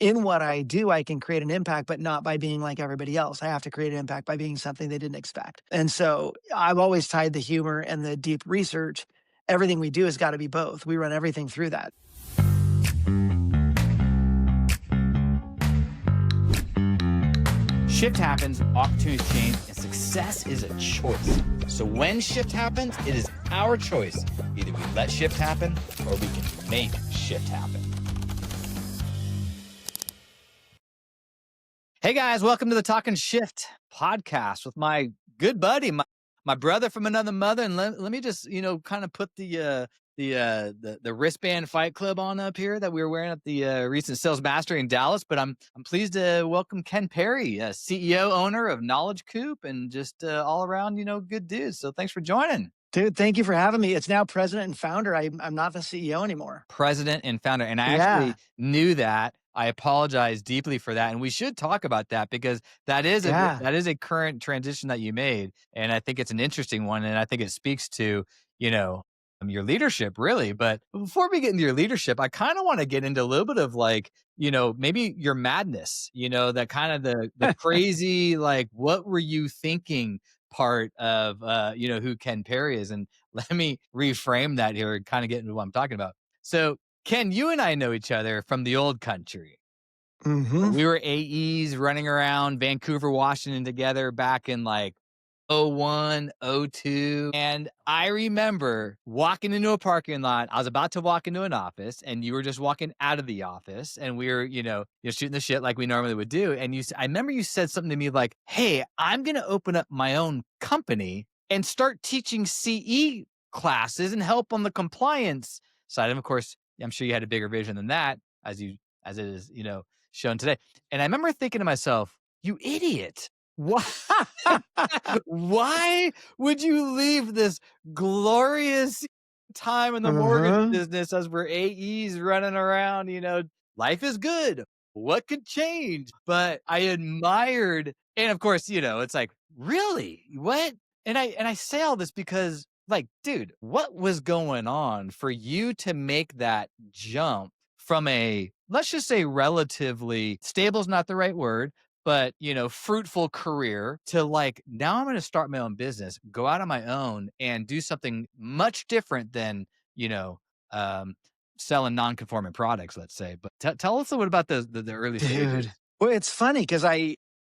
in what I do, I can create an impact, but not by being like everybody else. I have to create an impact by being something they didn't expect. And so I've always tied the humor and the deep research. Everything we do has got to be both. We run everything through that. Shift happens, opportunities change, and success is a choice. So when shift happens, it is our choice. Either we let shift happen or we can make shift happen. Hey guys, welcome to the Talking Shift podcast with my good buddy, my brother from another mother. And let me just, kind of put the wristband fight club on up here that we were wearing at the recent sales mastery in Dallas. But I'm pleased to welcome Ken Perry, CEO owner of Knowledge Coop, and just all around, good dude. So thanks for joining. Dude, thank you for having me. It's now president and founder. I'm not the CEO anymore. President and founder. And I Yeah. actually knew that. I apologize deeply for that. And we should talk about that because that is a current transition that you made. And I think it's an interesting one. And I think it speaks to, your leadership really. But before we get into your leadership, I kind of want to get into a little bit of maybe your madness, that kind of the crazy, what were you thinking part of, who Ken Perry is. And let me reframe that here and kind of get into what I'm talking about. So Ken, you and I know each other from the old country. Mm-hmm. We were AEs running around Vancouver, Washington together back in '01, '02. And I remember walking into a parking lot. I was about to walk into an office and you were just walking out of the office and we were, shooting the shit like we normally would do. And I remember you said something to me like, hey, I'm going to open up my own company and start teaching CE classes and help on the compliance side. And of course, I'm sure you had a bigger vision than that as it is, shown today. And I remember thinking to myself, you idiot. Why? Why would you leave this glorious time in the mortgage business as we're AEs running around? Life is good. What could change? But I admired, and of course, it's like, really? What? And I say all this because, dude, what was going on for you to make that jump from let's just say relatively stable is not the right word, but fruitful career to now I'm going to start my own business, go out on my own and do something much different than, selling non-conforming products, let's say. But tell us a little about the early stages. Dude. Well, it's funny because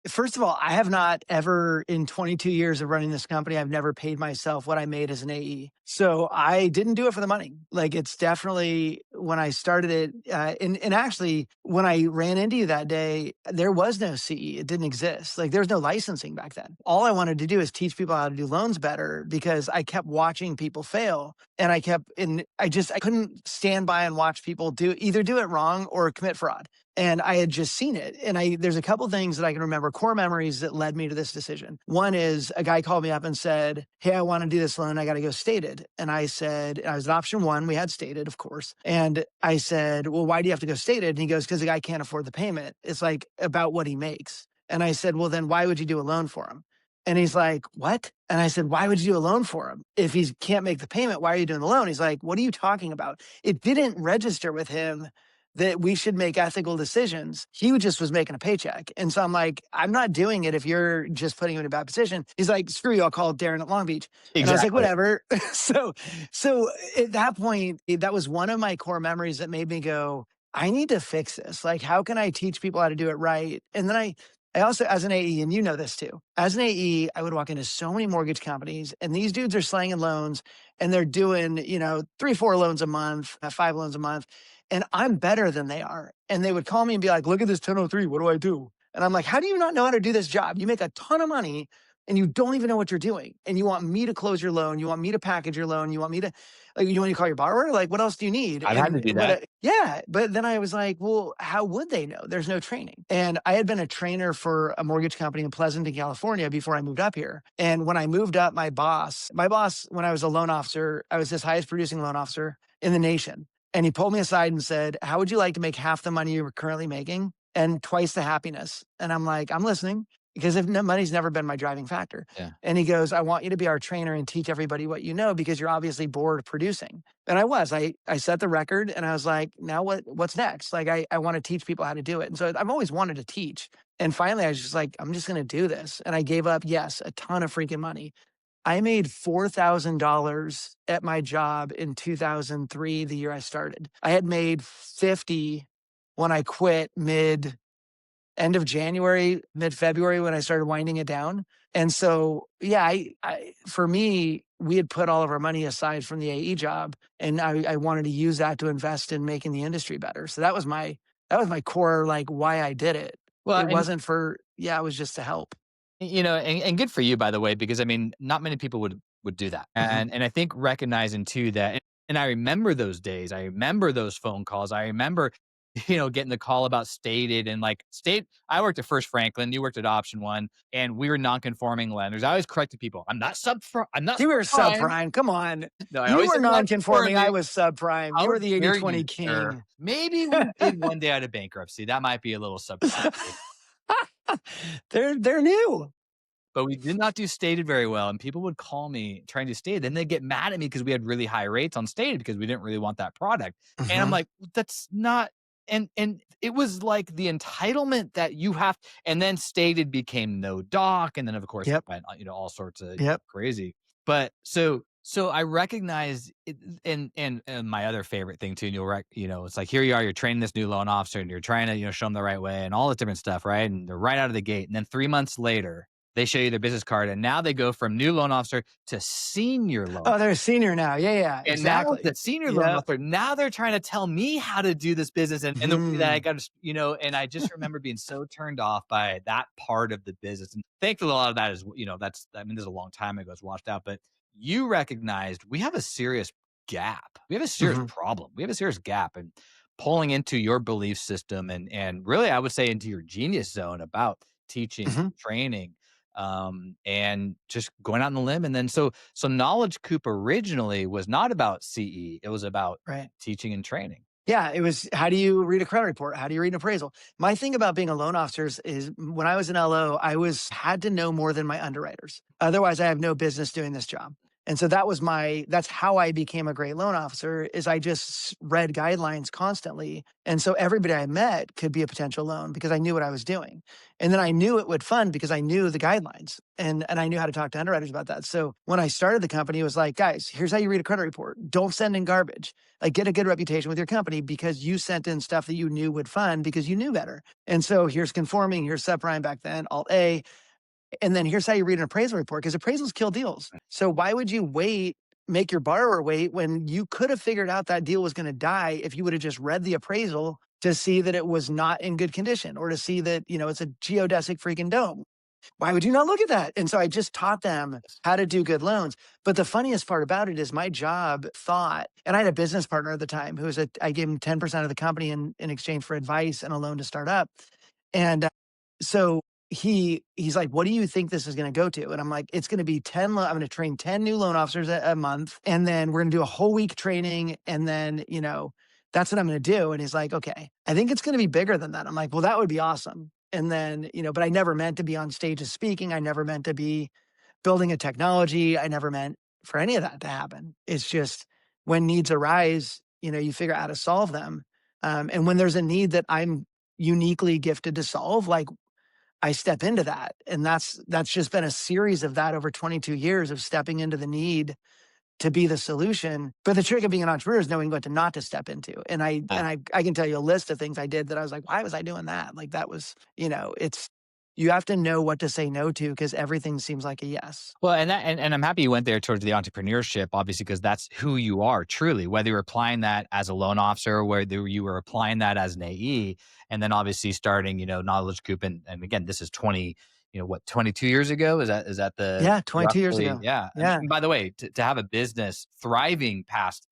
first of all, I have not ever in 22 years of running this company, I've never paid myself what I made as an AE. So I didn't do it for the money. It's definitely when I started it. And actually, when I ran into you that day, there was no CE. It didn't exist. There was no licensing back then. All I wanted to do is teach people how to do loans better because I kept watching people fail. And I couldn't stand by and watch people either do it wrong or commit fraud. And I had just seen it. And there's a couple things that I can remember, core memories that led me to this decision. One is a guy called me up and said, hey, I want to do this loan. I got to go stated. And I said, I was at option one. We had stated, of course. And I said, well, why do you have to go stated? And he goes, because the guy can't afford the payment. It's about what he makes. And I said, well, then why would you do a loan for him? And he's like, what? And I said, why would you do a loan for him? If he can't make the payment, why are you doing the loan? He's like, what are you talking about? It didn't register with him that we should make ethical decisions. He just was making a paycheck. And so I'm like, I'm not doing it if you're just putting him in a bad position. He's like, screw you, I'll call Darren at Long Beach. Exactly. And I was like, whatever. So at that point, that was one of my core memories that made me go, I need to fix this. How can I teach people how to do it right? And then I also, as an AE, and you know this too, as an AE, I would walk into so many mortgage companies and these dudes are slanging loans and they're doing, 3, 4 loans a month, 5 loans a month. And I'm better than they are. And they would call me and be like, look at this 1003. What do I do? And I'm like, how do you not know how to do this job? You make a ton of money and you don't even know what you're doing. And you want me to close your loan. You want me to package your loan. You want me to, you want to call your borrower? What else do you need? I've had to do that. Yeah. But then I was like, well, how would they know? There's no training. And I had been a trainer for a mortgage company in Pleasanton, California before I moved up here. And when I moved up, my boss, when I was a loan officer, I was his highest producing loan officer in the nation. And he pulled me aside and said, how would you like to make half the money you were currently making and twice the happiness? And I'm like, I'm listening. because if no, money's never been my driving factor. Yeah. And he goes, I want you to be our trainer and teach everybody what you know because you're obviously bored of producing. And I was. I set the record and I was like, now what's next? Like I want to teach people how to do it. And so I've always wanted to teach. And finally I was just like, I'm just gonna do this. And I gave up, yes, a ton of freaking money. I made $4,000 at my job in 2003, the year I started. I had made 50 when I quit end of January, mid February when I started winding it down. And so, yeah, for me, we had put all of our money aside from the AE job, and I wanted to use that to invest in making the industry better. So that was my core, like why I did it. Well, It and wasn't for, yeah, it was just to help. and good for you, by the way, because I mean, not many people would do that. Mhm. And I think recognizing too that, and I remember those days. I remember those phone calls. I remember, getting the call about Stated and like State. I worked at First Franklin. You worked at Option One, and we were non-conforming lenders. I always corrected people. I'm not You were subprime. subprime. Come on. No, I You always were said non-conforming. I non-conforming. was subprime. You How were the eighty dare you, twenty sir? king. Maybe we did one day out of bankruptcy. That might be a little subprime. They're new. But we did not do Stated very well, and people would call me trying to Stated, then they'd get mad at me because we had really high rates on Stated because we didn't really want that product, and I'm Mhm. like, "That's not." And it was like the entitlement that you have, and then Stated became no doc, and then, of course, it Yep. went, all sorts of Yep. crazy. But so I recognize it, and my other favorite thing too, and it's like, here you are, you're training this new loan officer, and you're trying to, show them the right way and all this different stuff, right? And they're right out of the gate, and then 3 months later they show you their business card, and now they go from new loan officer to senior loan. Oh, they're a senior now. Yeah, yeah, And now exactly. the senior loan Yep. officer, now they're trying to tell me how to do this business and the way that I Mhm. got to, and I just remember being so turned off by that part of the business. And thankfully, a lot of that is, I mean, this is a long time ago, it's washed out, but you recognized we have a serious gap. We have a serious Mhm. problem. We have a serious gap and pulling into your belief system and really, I would say, into your genius zone about teaching, Mhm. training, and just going out on the limb. And then so Knowledge Coop originally was not about CE. It was about Right. teaching and training. Yeah, it was how do you read a credit report? How do you read an appraisal? My thing about being a loan officer is when I was in LO, I was had to know more than my underwriters. Otherwise, I have no business doing this job. And so that's how I became a great loan officer is I just read guidelines constantly. And so everybody I met could be a potential loan because I knew what I was doing. And then I knew it would fund because I knew the guidelines and I knew how to talk to underwriters about that. So when I started the company, it was like, guys, here's how you read a credit report. Don't send in garbage. Like get a good reputation with your company because you sent in stuff that you knew would fund because you knew better. And so here's conforming, here's subprime back then, alt A, and then here's how you read an appraisal report because appraisals kill deals. So why would you make your borrower wait when you could have figured out that deal was going to die if you would have just read the appraisal to see that it was not in good condition or to see that, it's a geodesic freaking dome. Why would you not look at that? And so I just taught them how to do good loans. But the funniest part about it is my job thought, and I had a business partner at the time I gave him 10% of the company in exchange for advice and a loan to start up. And so he's like, what do you think this is going to go to? And I'm like, it's going to be I'm going to train 10 new loan officers a month. And then we're going to do a whole week training. And then, that's what I'm going to do. And he's like, okay, I think it's going to be bigger than that. I'm like, well, that would be awesome. And then, but I never meant to be on stages speaking. I never meant to be building a technology. I never meant for any of that to happen. It's just when needs arise, you figure out how to solve them. And when there's a need that I'm uniquely gifted to solve, like I step into that. And that's just been a series of that over 22 years of stepping into the need to be the solution. But the trick of being an entrepreneur is knowing what to not to step into. And I can tell you a list of things I did that I was like, why was I doing that? Like that was, it's you have to know what to say no to because everything seems like a yes. Well, and I'm happy you went there towards the entrepreneurship, obviously, because that's who you are truly. Whether you're applying that as a loan officer, whether you were applying that as an AE, and then obviously starting, Knowledge Coop, and again, this is 22 years ago? Is that the Yeah, 22 years roughly? ago. Yeah. Yeah. And by the way, to have a business thriving past,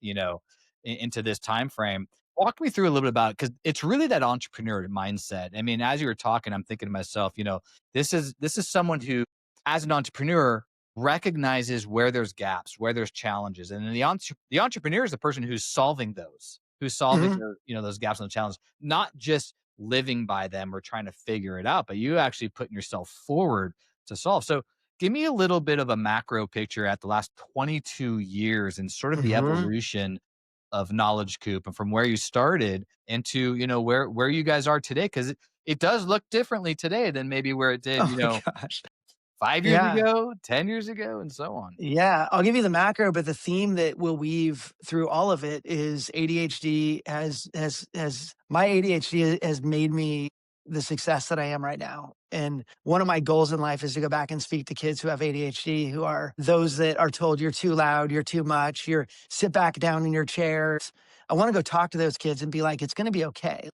into this time frame, walk me through a little bit about it because it's really that entrepreneur mindset. I mean, as you were talking, I'm thinking to myself, this is someone who as an entrepreneur recognizes where there's gaps, where there's challenges. And then the entrepreneur is the person who's solving those, Mhm. those gaps and the challenges, not just living by them or trying to figure it out, but you actually putting yourself forward to solve. So give me a little bit of a macro picture at the last 22 years and sort of the Mhm. evolution of Knowledge Coop and from where you started into, where you guys are today. Cause it does look differently today than maybe where it did, Oh my gosh. 5 years Yeah. ago, 10 years ago, and so on. Yeah, I'll give you the macro, but the theme that will weave through all of it is ADHD has my ADHD has made me the success that I am right now. And one of my goals in life is to go back and speak to kids who have ADHD, who are those that are told you're too loud, you're too much, you're sit back down in your chairs. I want to go talk to those kids and be like, it's going to be okay.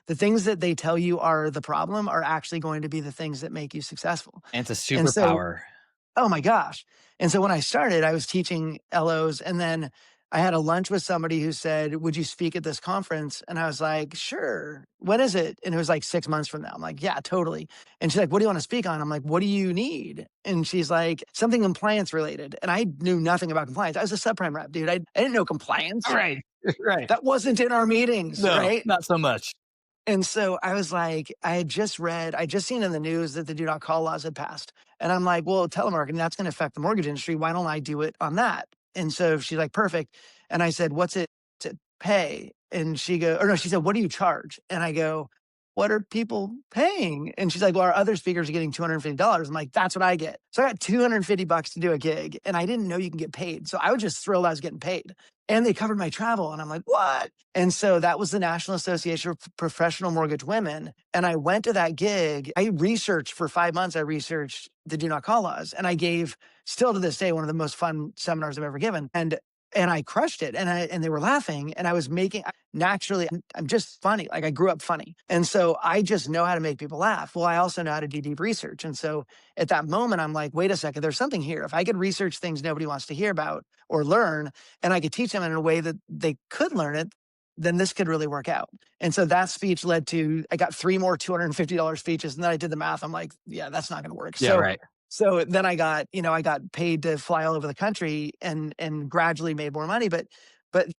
The things that they tell you are the problem are actually going to be the things that make you successful. And it's a And so superpower. oh my gosh. And so when I started, I was teaching LOs, and then I had a lunch with somebody who said, "Would you speak at this conference?" And I was like, "Sure. When is it?" And it was like 6 months from now. I'm like, "Yeah, totally." And she's like, "What do you want to speak on?" I'm like, "What do you need?" And she's like, "Something compliance related." And I knew nothing about compliance. I was a subprime rep, dude. I didn't know compliance. Right. Right. That wasn't in our meetings, No, right? not so much. And so I was like, I just seen in the news that the do not call laws had passed. And I'm like, well, telemarketing, that's going to affect the mortgage industry. Why don't I do it on that? And so she's like, perfect. And I said, what's it to pay? And she go, or no, she said, what do you charge? And I go, what are people paying? And she's like, well, our other speakers are getting $250. I'm like, that's what I get. So I got $250 to do a gig, and I didn't know you can get paid. So I was just thrilled I was getting paid. And they covered my travel. And I'm like, what? And so that was the National Association of Professional Mortgage Women. And I went to that gig. I researched for 5 months. I researched the do not call laws. And I gave, still to this day, one of the most fun seminars I've ever given. And I crushed it. And they were laughing. And I was making, naturally, I'm just funny. Like I grew up funny. And so I just know how to make people laugh. Well, I also know how to do deep research. And so at that moment, I'm like, wait a second, there's something here. If I could research things nobody wants to hear about or learn, and I could teach them in a way that they could learn it, then this could really work out. And so that speech led to, I got 3 more $250 speeches. And then I did the math. I'm like, yeah, that's not going to work. Yeah, right. So then I got paid to fly all over the country and gradually made more money. But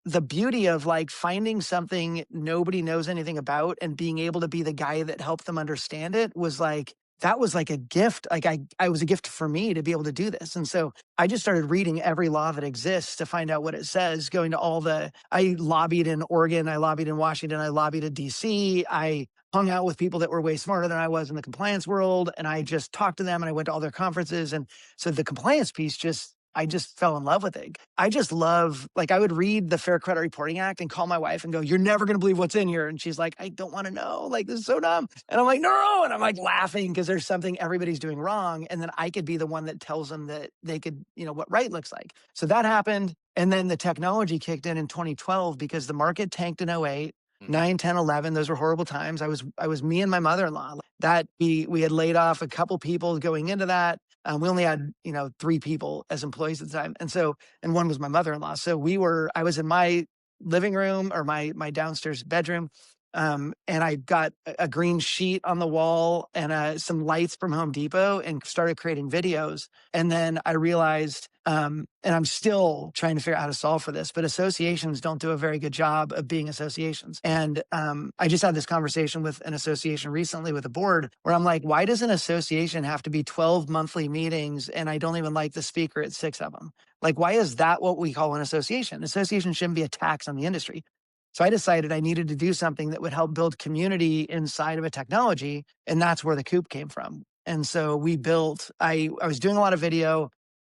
the beauty of like finding something nobody knows anything about and being able to be the guy that helped them understand it was like, that was like a gift. Like I was a gift for me to be able to do this. And so I just started reading every law that exists to find out what it says, going to I lobbied in Oregon, I lobbied in Washington, I lobbied in DC. I hung out with people that were way smarter than I was in the compliance world. And I just talked to them, and I went to all their conferences. And so the compliance piece I just fell in love with it. I just love, like, I would read the Fair Credit Reporting Act and call my wife and go, "You're never going to believe what's in here." And she's like, "I don't want to know. Like, this is so dumb." And I'm like, "No." And I'm like laughing because there's something everybody's doing wrong. And then I could be the one that tells them that they could, what right looks like. So that happened. And then the technology kicked in 2012 because the market tanked in '08. Mhm. 9, 10, 11, those were horrible times. I was me and my mother-in-law. That we had laid off a couple people going into that. We only had, 3 people as employees at the time. And one was my mother-in-law. So I was in my living room or my downstairs bedroom. And I got a green sheet on the wall and some lights from Home Depot and started creating videos. And then I realized, and I'm still trying to figure out how to solve for this, but associations don't do a very good job of being associations. And I just had this conversation with an association recently with a board where I'm like, why does an association have to be 12 monthly meetings and I don't even like the speaker at 6 of them? Like, why is that what we call an association? Association shouldn't be a tax on the industry. So I decided I needed to do something that would help build community inside of a technology. And that's where the Coop came from. And so I was doing a lot of video.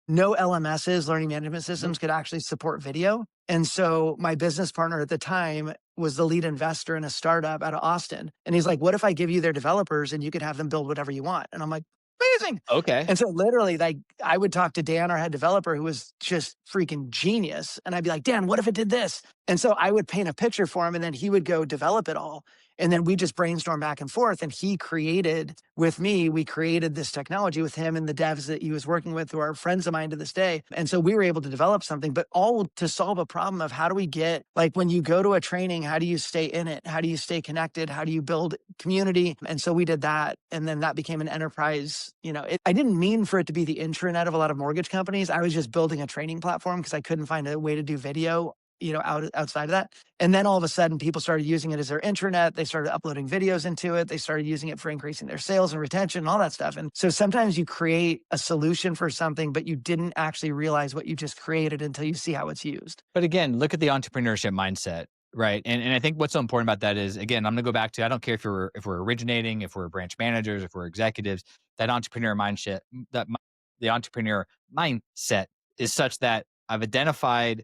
No LMSs, learning management Mhm. systems, could actually support video. And so my business partner at the time was the lead investor in a startup out of Austin. And he's like, what if I give you their developers and you could have them build whatever you want? And I'm like, amazing. Okay. And so literally, like, I would talk to Dan, our head developer, who was just freaking genius. And I'd be like, Dan, what if it did this? And so I would paint a picture for him, and then he would go develop it all. And then we just brainstorm back and forth. And we created this technology with him and the devs that he was working with, who are friends of mine to this day. And so we were able to develop something, but all to solve a problem of how do we get, like, when you go to a training, how do you stay in it? How do you stay connected? How do you build community? And so we did that. And then that became an enterprise. I didn't mean for it to be the intranet of a lot of mortgage companies. I was just building a training platform because I couldn't find a way to do video outside of that. And then all of a sudden, people started using it as their intranet. They started uploading videos into it. They started using it for increasing their sales and retention and all that stuff. And so sometimes you create a solution for something, but you didn't actually realize what you just created until you see how it's used. But again, look at the entrepreneurship mindset, right? And I think what's so important about that is, again, I'm gonna go back to, I don't care if we're originating, if we're branch managers, if we're executives, that entrepreneur mindset, the entrepreneur mindset is such that I've identified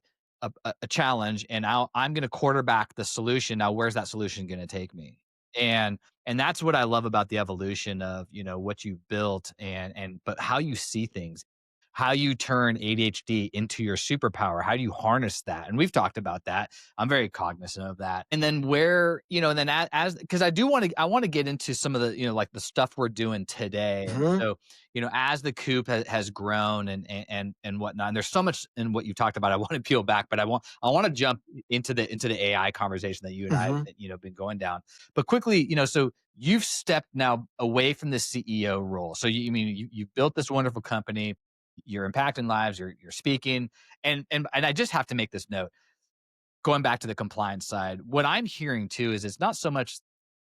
a challenge, and I'm gonna quarterback the solution. Now, where's that solution gonna take me? And and that's what I love about the evolution of, what you've built, and but how you see things, how you turn ADHD into your superpower. How do you harness that? And we've talked about that. I'm very cognizant of that. And then and then as because I want to get into some of the, like the stuff we're doing today. And Mhm, so, as the coop has grown and whatnot, and there's so much in what you talked about. I want to peel back, but I want to jump into the AI conversation that you and I, mhm, been going down. But quickly, so you've stepped now away from the CEO role. So you've built this wonderful company, you're impacting lives, you're speaking, and I just have to make this note. Going back to the compliance side, what I'm hearing too is it's not so much,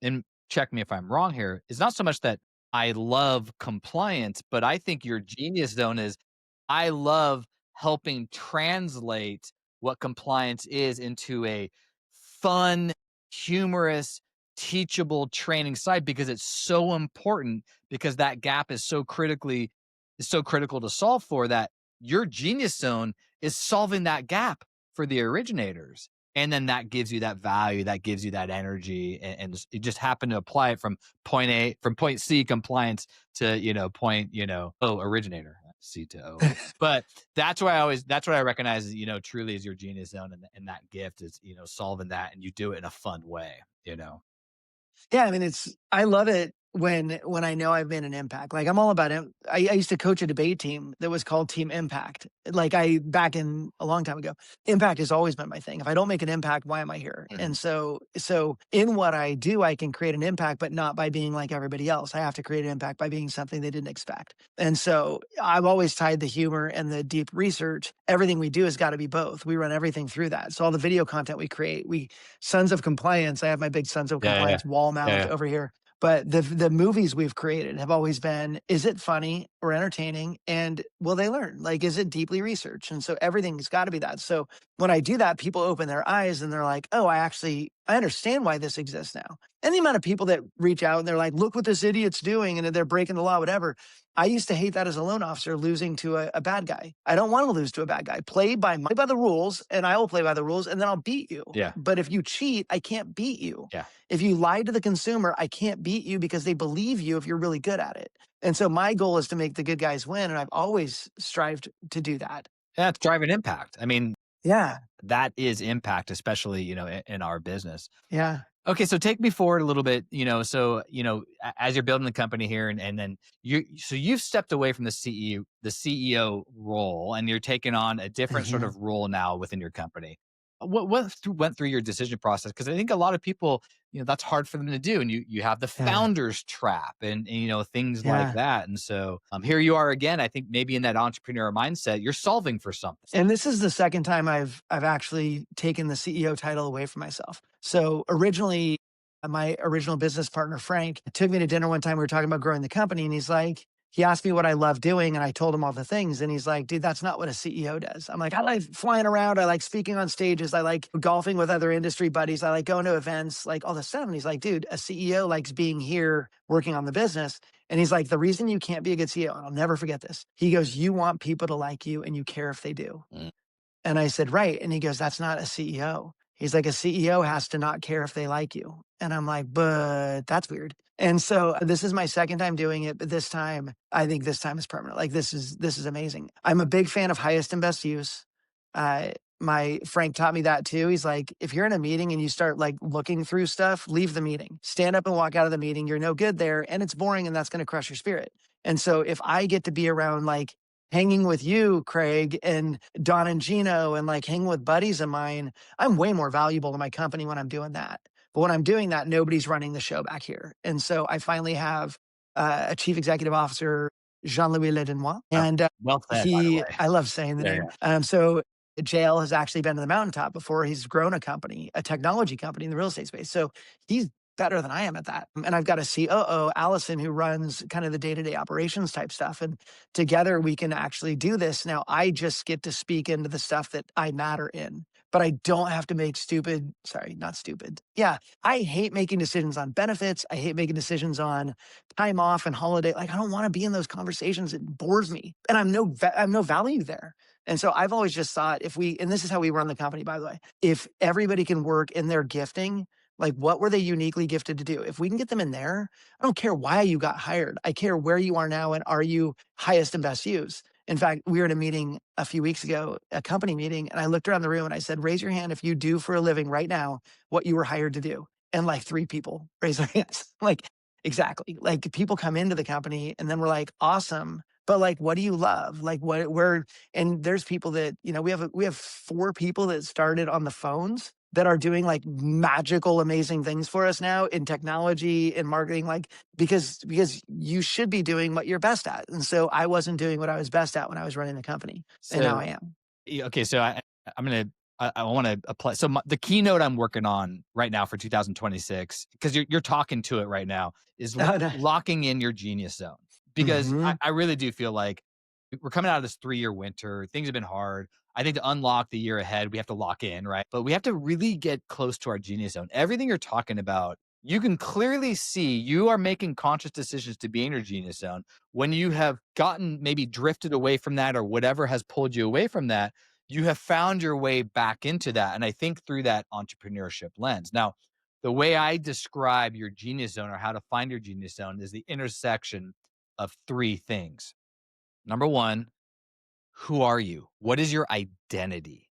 and check me if I'm wrong here, it's not so much that I love compliance, but I think your genius zone is I love helping translate what compliance is into a fun, humorous, teachable training side, because it's so important, because that gap is so critical to solve for, that your genius zone is solving that gap for the originators. And then that gives you that value, that gives you that energy, and it just happened to apply it from point C compliance to, point, O originator, C to O. But that's what I recognize as, truly is your genius zone, and that gift is, solving that, and you do it in a fun way. Yeah, I mean, I love it when I know I've made an impact. Like I'm all about it. I used to coach a debate team that was called Team Impact. Like I back in a long time ago. Impact has always been my thing. If I don't make an impact, why am I here? Mhm. And so in what I do, I can create an impact, but not by being like everybody else. I have to create an impact by being something they didn't expect. And so I've always tied the humor and the deep research. Everything we do has got to be both. We run everything through that. So all the video content we create, we Sons of Compliance. I have my big Sons of Yeah, yeah, Compliance wall yeah, mount yeah. over here. But the movies we've created have always been, is it funny or entertaining? And will they learn? Like, is it deeply researched? And so everything's got to be that. So when I do that, people open their eyes and they're like, oh, I understand why this exists now. And the amount of people that reach out and they're like, look what this idiot's doing and they're breaking the law, whatever. I used to hate that as a loan officer, losing to a bad guy. I don't want to lose to a bad guy. Play by the rules, and I will play by the rules, and then I'll beat you. Yeah, But if you cheat, I can't beat you. yeah. If you lie to the consumer, I can't beat you because they believe you if you're really good at it. And so my goal is to make the good guys win, and I've always strived to do that. That's driving impact. I mean, Yeah, that is impact, especially, in our business. yeah. Okay, so take me forward a little bit, so, as you're building the company here, and then you've stepped away from the CEO role, and you're taking on a different sort Mhm. of role now within your company. Went through your decision process? Because I think a lot of people, that's hard for them to do, and you have the Yeah, founder's trap, and things like yeah. that. And so, here you are again. I think maybe in that entrepreneur mindset, you're solving for something. And this is the second time I've actually taken the CEO title away from myself. So originally, my original business partner, Frank, took me to dinner one time. We were talking about growing the company, and he asked me what I love doing, and I told him all the things. And he's like, dude, that's not what a CEO does. I'm like, I like flying around. I like speaking on stages. I like golfing with other industry buddies. I like going to events, like all this stuff. And he's like, dude, a CEO likes being here working on the business. And he's like, the reason you can't be a good CEO, and I'll never forget this, he goes, you want people to like you and you care if they do. Mm. And I said, right. And he goes, that's not a CEO. He's like, a CEO has to not care if they like you. And I'm like, but that's weird. And so this is my second time doing it, but this time, I think this time is permanent. Like this is amazing. I'm a big fan of highest and best use. My Frank taught me that too. He's like, if you're in a meeting and you start like looking through stuff, leave the meeting. Stand up and walk out of the meeting. You're no good there, and it's boring, and that's going to crush your spirit. And so if I get to be around like hanging with you, Craig, and Don and Gino, and like hanging with buddies of mine, I'm way more valuable to my company when I'm doing that. But when I'm doing that, nobody's running the show back here. And so I finally have a chief executive officer, Jean-Louis Ledenois. Oh, And well said, by the way. I love saying the Yeah, name. yeah. JL has actually been to the mountaintop before. He's grown a company, a technology company in the real estate space. So he's better than I am at that. And I've got a COO, Allison, who runs kind of the day-to-day operations type stuff. And together we can actually do this. Now I just get to speak into the stuff that I matter in, but I don't have to make stupid, sorry, not stupid. Yeah. I hate making decisions on benefits. I hate making decisions on time off and holiday. Like I don't want to be in those conversations. It bores me. And I'm no value there. And so I've always just thought if we, and this is how we run the company, by the way, if everybody can work in their gifting, like what were they uniquely gifted to do? If we can get them in there, I don't care why you got hired. I care where you are now and are you highest and best use. In fact, we were in a meeting a few weeks ago, a company meeting, and I looked around the room and I said, raise your hand if you do for a living right now what you were hired to do. And like 3 people raised their hands. Like, exactly. Like people come into the company and then we're like, awesome. But like, what do you love? Like and there's people that, we have 4 people that started on the phones that are doing like magical, amazing things for us now in technology and marketing, like because you should be doing what you're best at. And so I wasn't doing what I was best at when I was running the company. And now So, I am. okay, so I'm gonna I want to apply. So the keynote I'm working on right now for 2026, because you're talking to it right now, is locking in your genius zone. Because Mm-hmm. I really do feel like we're coming out of this 3-year winter. Things have been hard. I think to unlock the year ahead, we have to lock in, right? But we have to really get close to our genius zone. Everything you're talking about, you can clearly see you are making conscious decisions to be in your genius zone. When you have gotten maybe drifted away from that or whatever has pulled you away from that, you have found your way back into that. And I think through that entrepreneurship lens. Now, the way I describe your genius zone or how to find your genius zone is the intersection of 3 things. Number one, who are you? What is your identity?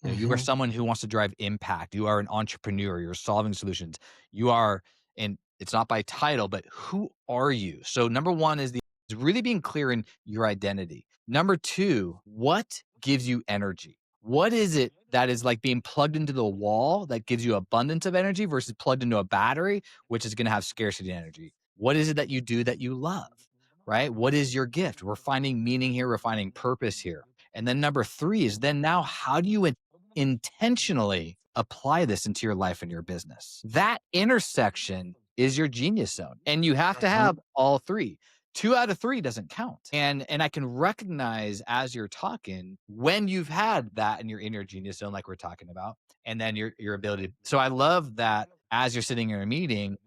You are Mm-hmm. someone who wants to drive impact. You are an entrepreneur. You're solving solutions. You are, and it's not by title, but who are you? So number one is really being clear in your identity. Number two, what gives you energy? What is it that is like being plugged into the wall that gives you abundance of energy versus plugged into a battery, which is going to have scarcity energy? What is it that you do that you love? Right? What is your gift? We're finding meaning here. We're finding purpose here. And then number three is then now how do you intentionally apply this into your life and your business? That intersection is your genius zone. And you have to Mm-hmm. have all three. 2 out of 3 doesn't count. And I can recognize as you're talking when you've had that in your inner genius zone, like we're talking about, and then your ability. So I love that as you're sitting in a meeting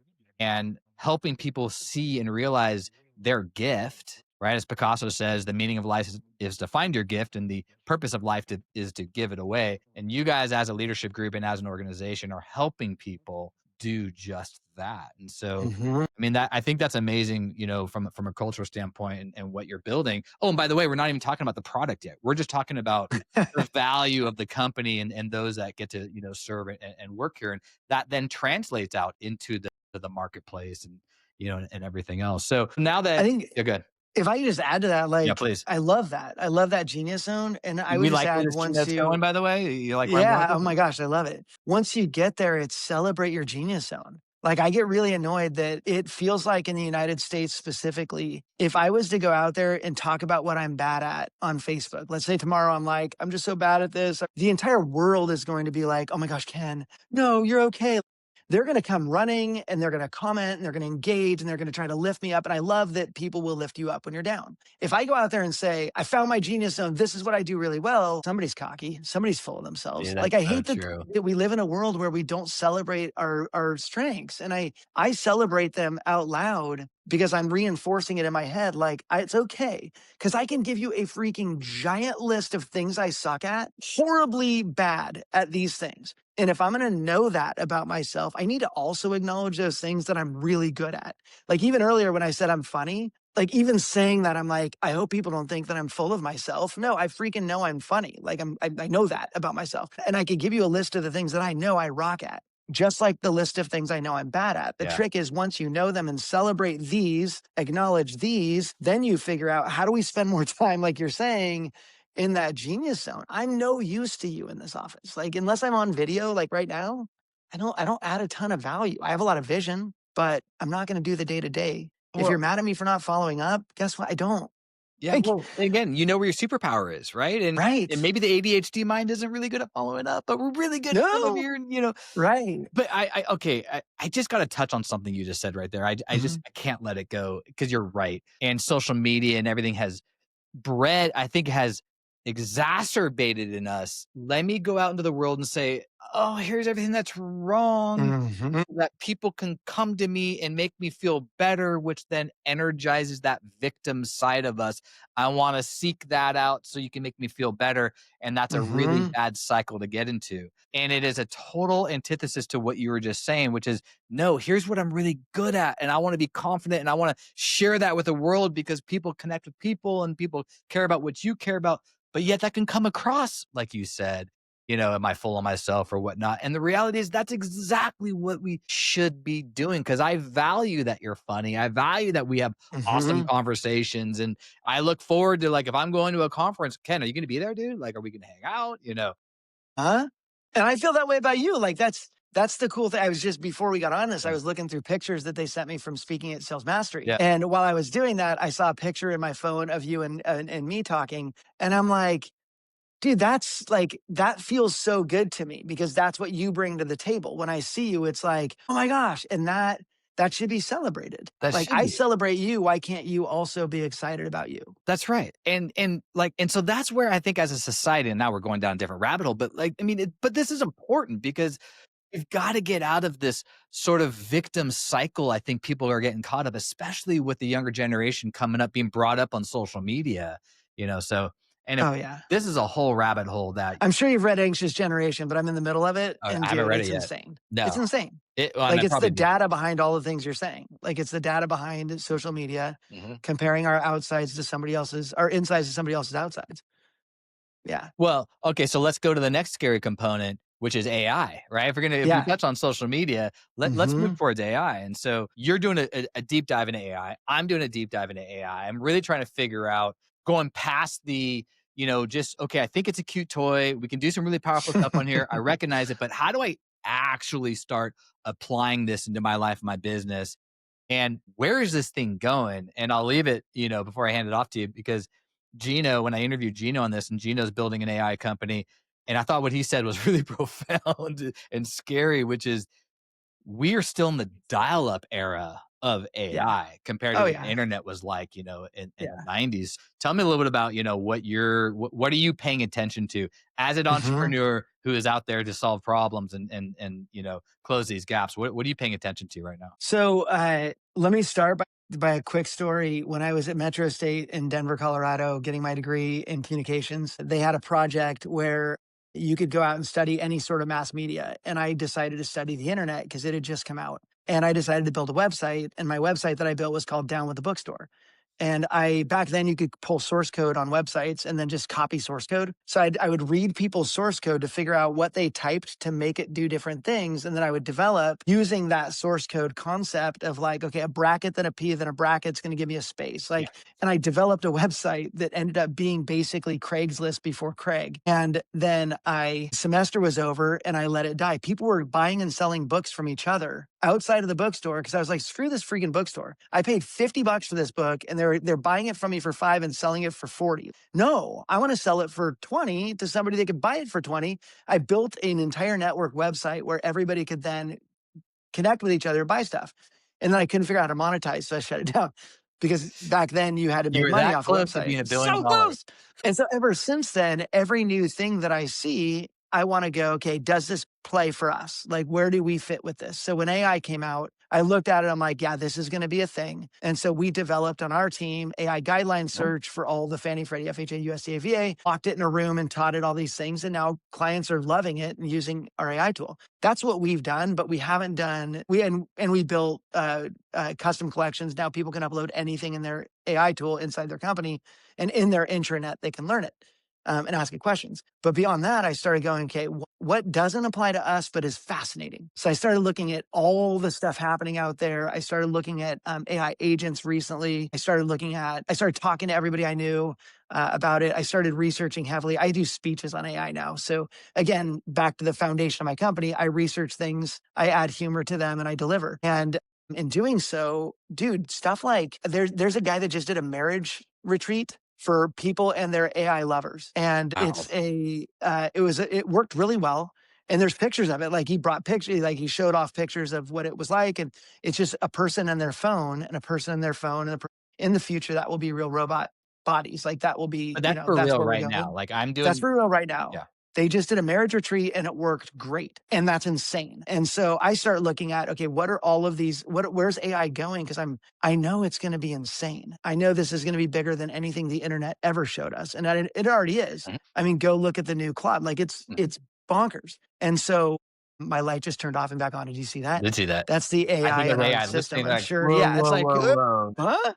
and helping people see and realize their gift, right? As Picasso says, the meaning of life is to find your gift, and the purpose of life is to give it away. And you guys, as a leadership group and as an organization, are helping people do just that. And so, Mm-hmm. I mean, that I think that's amazing, from a cultural standpoint and what you're building. Oh, and by the way, we're not even talking about the product yet. We're just talking about the value of the company and those that get to serve and work here, and that then translates out into the marketplace and everything else. So now I that think you're good. if I could just add to that, Yeah, like, please. I love that. I love that genius zone. And I would We just like where add this once that's going, you, by the way. You like where I'm going yeah, with oh this? my gosh, I love it. Once you get there, it's celebrate your genius zone. Like, I get really annoyed that it feels like in the United States specifically, if I was to go out there and talk about what I'm bad at on Facebook, let's say tomorrow I'm like, I'm just so bad at this, the entire world is going to be like, oh my gosh, Ken, no, you're okay. They're going to come running and they're going to comment and they're going to engage and they're going to try to lift me up. And I love that people will lift you up when you're down. If I go out there and say, I found my genius zone, this is what I do really well, somebody's cocky, somebody's full of themselves. Yeah, Like that's I so hate true. that we live in a world where we don't celebrate our strengths. And I celebrate them out loud because I'm reinforcing it in my head. Like it's okay. Cause I can give you a freaking giant list of things I suck at, horribly bad at these things. And if I'm going to know that about myself, I need to also acknowledge those things that I'm really good at. Like even earlier when I said I'm funny, like even saying that, I'm like, I hope people don't think that I'm full of myself. No, I freaking know I'm funny. Like I know that about myself. And I could give you a list of the things that I know I rock at, just like the list of things I know I'm bad at. The Yeah. trick is once you know them and celebrate these, acknowledge these, then you figure out how do we spend more time, like you're saying, in that genius zone. I'm no use to you in this office. Like unless I'm on video, like right now, I don't add a ton of value. I have a lot of vision, but I'm not going to do the day to day. If you're Well, mad at me for not following up, guess what? I don't. Yeah, Like, well, again, you know where your superpower is, right? And right. maybe the ADHD mind isn't really good at following up, but we're really good at over No. here, Right. but I just gotta touch on something you just said right there. I just Mhm. I can't let it go because you're right. And social media and everything has bred, I think, has exacerbated in us. Let me go out into the world and say, "Oh, here's everything that's wrong," Mhm. that people can come to me and make me feel better, which then energizes that victim side of us. I want to seek that out so you can make me feel better. And that's a really Mhm. bad cycle to get into. And it is a total antithesis to what you were just saying, which is no, here's what I'm really good at. And I want to be confident and I want to share that with the world because people connect with people and people care about what you care about. But yet that can come across, like you said, am I full of myself or whatnot? And the reality is that's exactly what we should be doing because I value that you're funny. I value that we have awesome Mhm. conversations. And I look forward to, like, if I'm going to a conference, Ken, are you going to be there, dude? Like, are we going to hang out? Huh? And I feel that way about you. Like, that's the cool thing. I was just before we got on this, I Yeah. was looking through pictures that they sent me from speaking at Sales Mastery. Yeah. And while I was doing that, I saw a picture in my phone of you and me talking. And I'm like, dude, that's like, that feels so good to me because that's what you bring to the table. When I see you, it's like, oh my gosh. And that should be celebrated. That Like, should I be. celebrate you. Why can't you also be excited about you? That's right. And so that's where I think as a society, and now we're going down a different rabbit hole, but like, I mean, but this is important because we've got to get out of this sort of victim cycle. I think people are getting caught up, especially with the younger generation coming up, being brought up on social media. So, and if Oh yeah. this is a whole rabbit hole that I'm sure you've read Anxious Generation, but I'm in the middle of it. And I haven't dude, read it it's yet. insane. It's No, insane. and Like I it's the probably need to. data behind all the things you're saying. Like it's the data behind social media, Mhm. comparing our outsides to somebody else's, our insides to somebody else's outsides. Yeah. Well, okay, so let's go to the next scary component, which is AI, right? If we Yeah. touch on social media, let's move Hmm. towards AI. And so you're doing a deep dive into AI. I'm doing a deep dive into AI. I'm really trying to figure out going past just okay, I think it's a cute toy. We can do some really powerful stuff on here. I recognize it, but how do I actually start applying this into my life, my business? And where is this thing going? And I'll leave it, before I hand it off to you because Gino, when I interviewed Gino on this, and Gino's building an AI company, and I thought what he said was really profound and scary, which is we are still in the dial-up era of Yeah. AI compared to Oh what the yeah. internet was like, in the Yeah. 90s. Tell me a little bit about, what are you paying attention to as an Hmm. entrepreneur who is out there to solve problems and close these gaps? What are you paying attention to right now? So let me start by a quick story. When I was at Metro State in Denver, Colorado, getting my degree in communications, they had a project where you could go out and study any sort of mass media. And I decided to study the internet because it had just come out. And I decided to build a website. And my website that I built was called Down with the Bookstore. And back then you could pull source code on websites and then just copy source code. So I would read people's source code to figure out what they typed to make it do different things. And then I would develop using that source code concept of like, okay, a bracket, then a P, then a bracket's going to give me a space. Yeah. And I developed a website that ended up being basically Craigslist before Craig. And then semester was over and I let it die. People were buying and selling books from each other outside of the bookstore because I was like, screw this freaking bookstore. I paid $50 for this book and they're buying it from me for 5 and selling it for 40. No, I want to sell it for 20 to somebody that could buy it for 20. I built an entire network website where everybody could then connect with each other, buy stuff. And then I couldn't figure out how to monetize, so I shut it down. Because back then you had to You make were money that off a close to website. being $1 billion. So close. And so ever since then, every new thing that I see, I want to go, okay, does this play for us? Like, where do we fit with this? So when AI came out, I looked at it, I'm like, yeah, this is going to be a thing. And so we developed on our team AI guideline search for all the Fannie, Freddie, FHA, USDA, VA, locked it in a room and taught it all these things. And now clients are loving it and using our AI tool. That's what we've done, but we haven't done, we built custom collections. Now people can upload anything in their AI tool inside their company and in their intranet, they can learn it. And ask it questions. But beyond that, I started going, okay, what doesn't apply to us, but is fascinating? So I started looking at all the stuff happening out there. I started looking at AI agents recently. I started talking to everybody I knew about it. I started researching heavily. I do speeches on AI now. So again, back to the foundation of my company, I research things, I add humor to them, and I deliver. And in doing so, dude, stuff like there's a guy that just did a marriage retreat for people and their AI lovers. And Wow. it worked really well. And there's pictures of it. Like he brought pictures, like he showed off pictures of what it was like. And it's just a person and their phone and a person and their phone. In the future, that will be real robot bodies. Like that will be, But that's for that's real where we're right now. going. Like, I'm That's doing for real right now. yeah. They just did a marriage retreat and it worked great. And that's insane. And so I start looking at, okay, what are all of these, where's AI going? Because I know it's going to be insane. I know this is going to be bigger than anything the internet ever showed us. And it already is. Mhm, I mean, go look at the new Claude. Like mhm. it's bonkers. And so my light just turned off and back on. Did you see that? Did see that. That's the I AI think of in our AI system. listening I'm like, sure. "Whoa, Yeah. It's whoa, like, whoa, whoa." huh?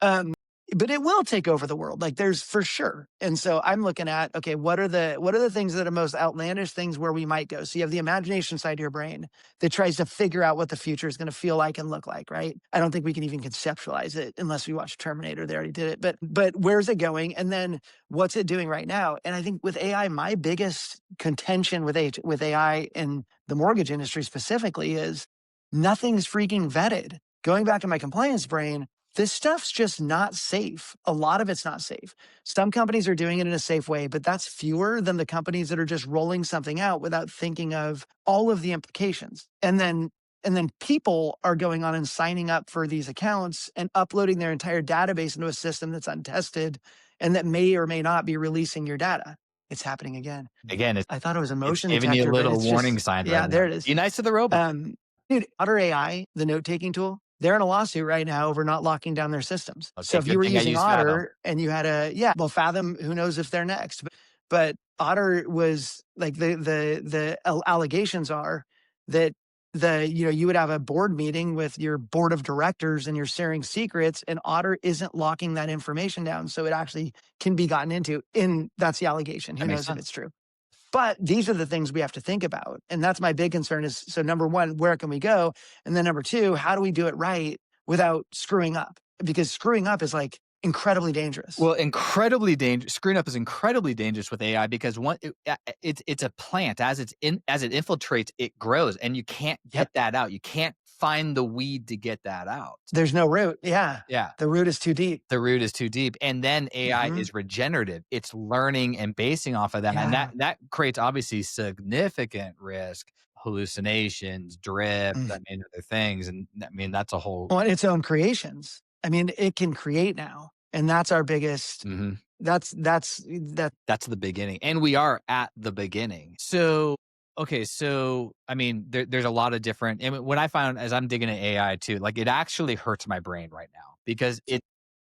Um, but it will take over the world. Like there's for sure. And so I'm looking at, okay, what are the things that are most outlandish things where we might go? So you have the imagination side of your brain that tries to figure out what the future is going to feel like and look like, right? I don't think we can even conceptualize it unless we watch Terminator. They already did it. But where's it going? And then what's it doing right now? And I think with AI, my biggest contention with AI in the mortgage industry specifically is nothing's freaking vetted. Going back to my compliance brain, this stuff's just not safe. A lot of it's not safe. Some companies are doing it in a safe way, but that's fewer than the companies that are just rolling something out without thinking of all of the implications. And then people are going on and signing up for these accounts and uploading their entire database into a system that's untested and that may or may not be releasing your data. It's happening again. Again, I thought it was a it's motion giving you detector, but little it's warning just, signs right yeah, now. there it is. Be nice to the robot. Um, Dude, Otter AI, the note taking tool, they're in a lawsuit right now over not locking down their systems. So Okay, if you good were thing I using use Fathom. Otter and you had well, Fathom, who knows if they're next, but Otter was like the allegations are that you would have a board meeting with your board of directors and you're sharing secrets and Otter isn't locking that information down. So it actually can be gotten into. And that's the allegation. That Who makes knows if sense. it's true? But these are the things we have to think about. And that's my big concern is, so number one, where can we go? And then number two, how do we do it right without screwing up? Because screwing up is like incredibly dangerous. Well, incredibly dangerous. Screwing up is incredibly dangerous with AI because it's a plant. As it infiltrates, it grows, and you can't Yep. get that out. You can't find the weed to get that out. There's no root. Yeah. Yeah, The root is too deep. the root is too deep, and then AI Hmm. is regenerative. It's learning and basing off of that, and that Yeah. that creates obviously significant risk, hallucinations, drift. I Mhm. mean, other things, and I mean that's a whole. On its own creations. I mean, it can create now. And that's our biggest, Mhm. that. That's the beginning, and we are at the beginning. So, okay, so, I mean, there's a lot of different and what I found as I'm digging at AI too, like, it actually hurts my brain right now because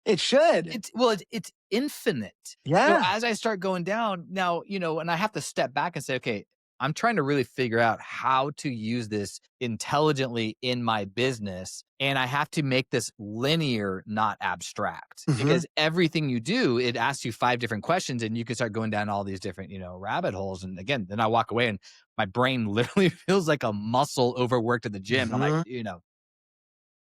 It should. it's infinite. So, Yeah. as I start going down now, and I have to step back and say, "Okay, I'm trying to really figure out how to use this intelligently in my business, and I have to make this linear, not abstract." Hmm. Because everything you do, it asks you 5 different questions, and you can start going down all these different, rabbit holes, and again, then I walk away, and my brain literally feels like a muscle overworked at the gym, and I'm like, Hmm.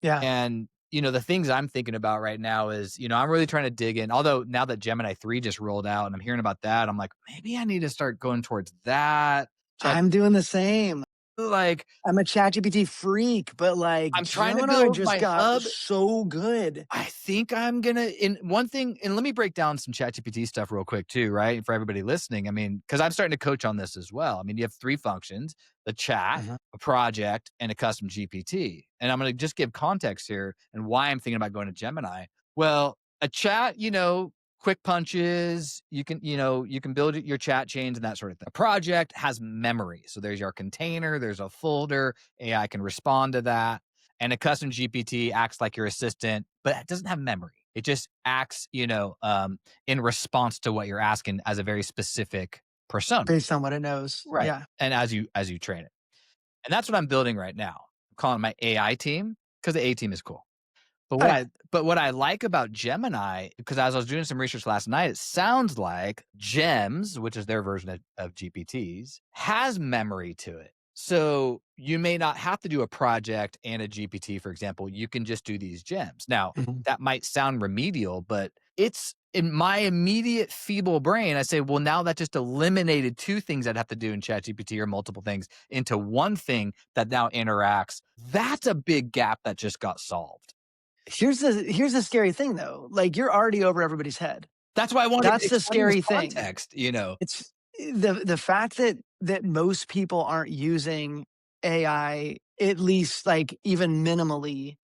Yeah. and, the things I'm thinking about right now is, I'm really trying to dig in. Although now that Gemini 3 just rolled out and I'm hearing about that, I'm like, maybe I need to start going towards that. Chat I'm doing the same. like I'm a ChatGPT freak, but like I'm trying to Gemini build just my got hub. so good. I think I'm gonna in one thing, and let me break down some ChatGPT stuff real quick too, right? For everybody listening. I mean, because I'm starting to coach on this as well. I mean, you have 3 functions: the chat, Mhm. a project, and a custom GPT. And I'm gonna just give context here and why I'm thinking about going to Gemini. Well, a chat, quick punches, you can build your chat chains and that sort of thing. A project has memory. So there's your container, there's a folder, AI can respond to that, and a custom GPT acts like your assistant, but it doesn't have memory. It just acts, in response to what you're asking as a very specific persona. Based on what it knows. Right. Yeah. And as you train it. And that's what I'm building right now. I'm calling it my AI team because the A team is cool. But Oh what yeah. I like about Gemini, because as I was doing some research last night, it sounds like Gems, which is their version of GPTs, has memory to it. So you may not have to do a project and a GPT, for example. You can just do these gems. Now, Mhm. that might sound remedial, but it's in my immediate feeble brain. I say, well, now that just eliminated 2 things I'd have to do in ChatGPT or multiple things into one thing that now interacts. That's a big gap that just got solved. Here's the scary thing though. Like you're already over everybody's head. That's why I wanted to That's the explain this scary thing. context, you know? It's the fact that most people aren't using AI, at least like even minimally,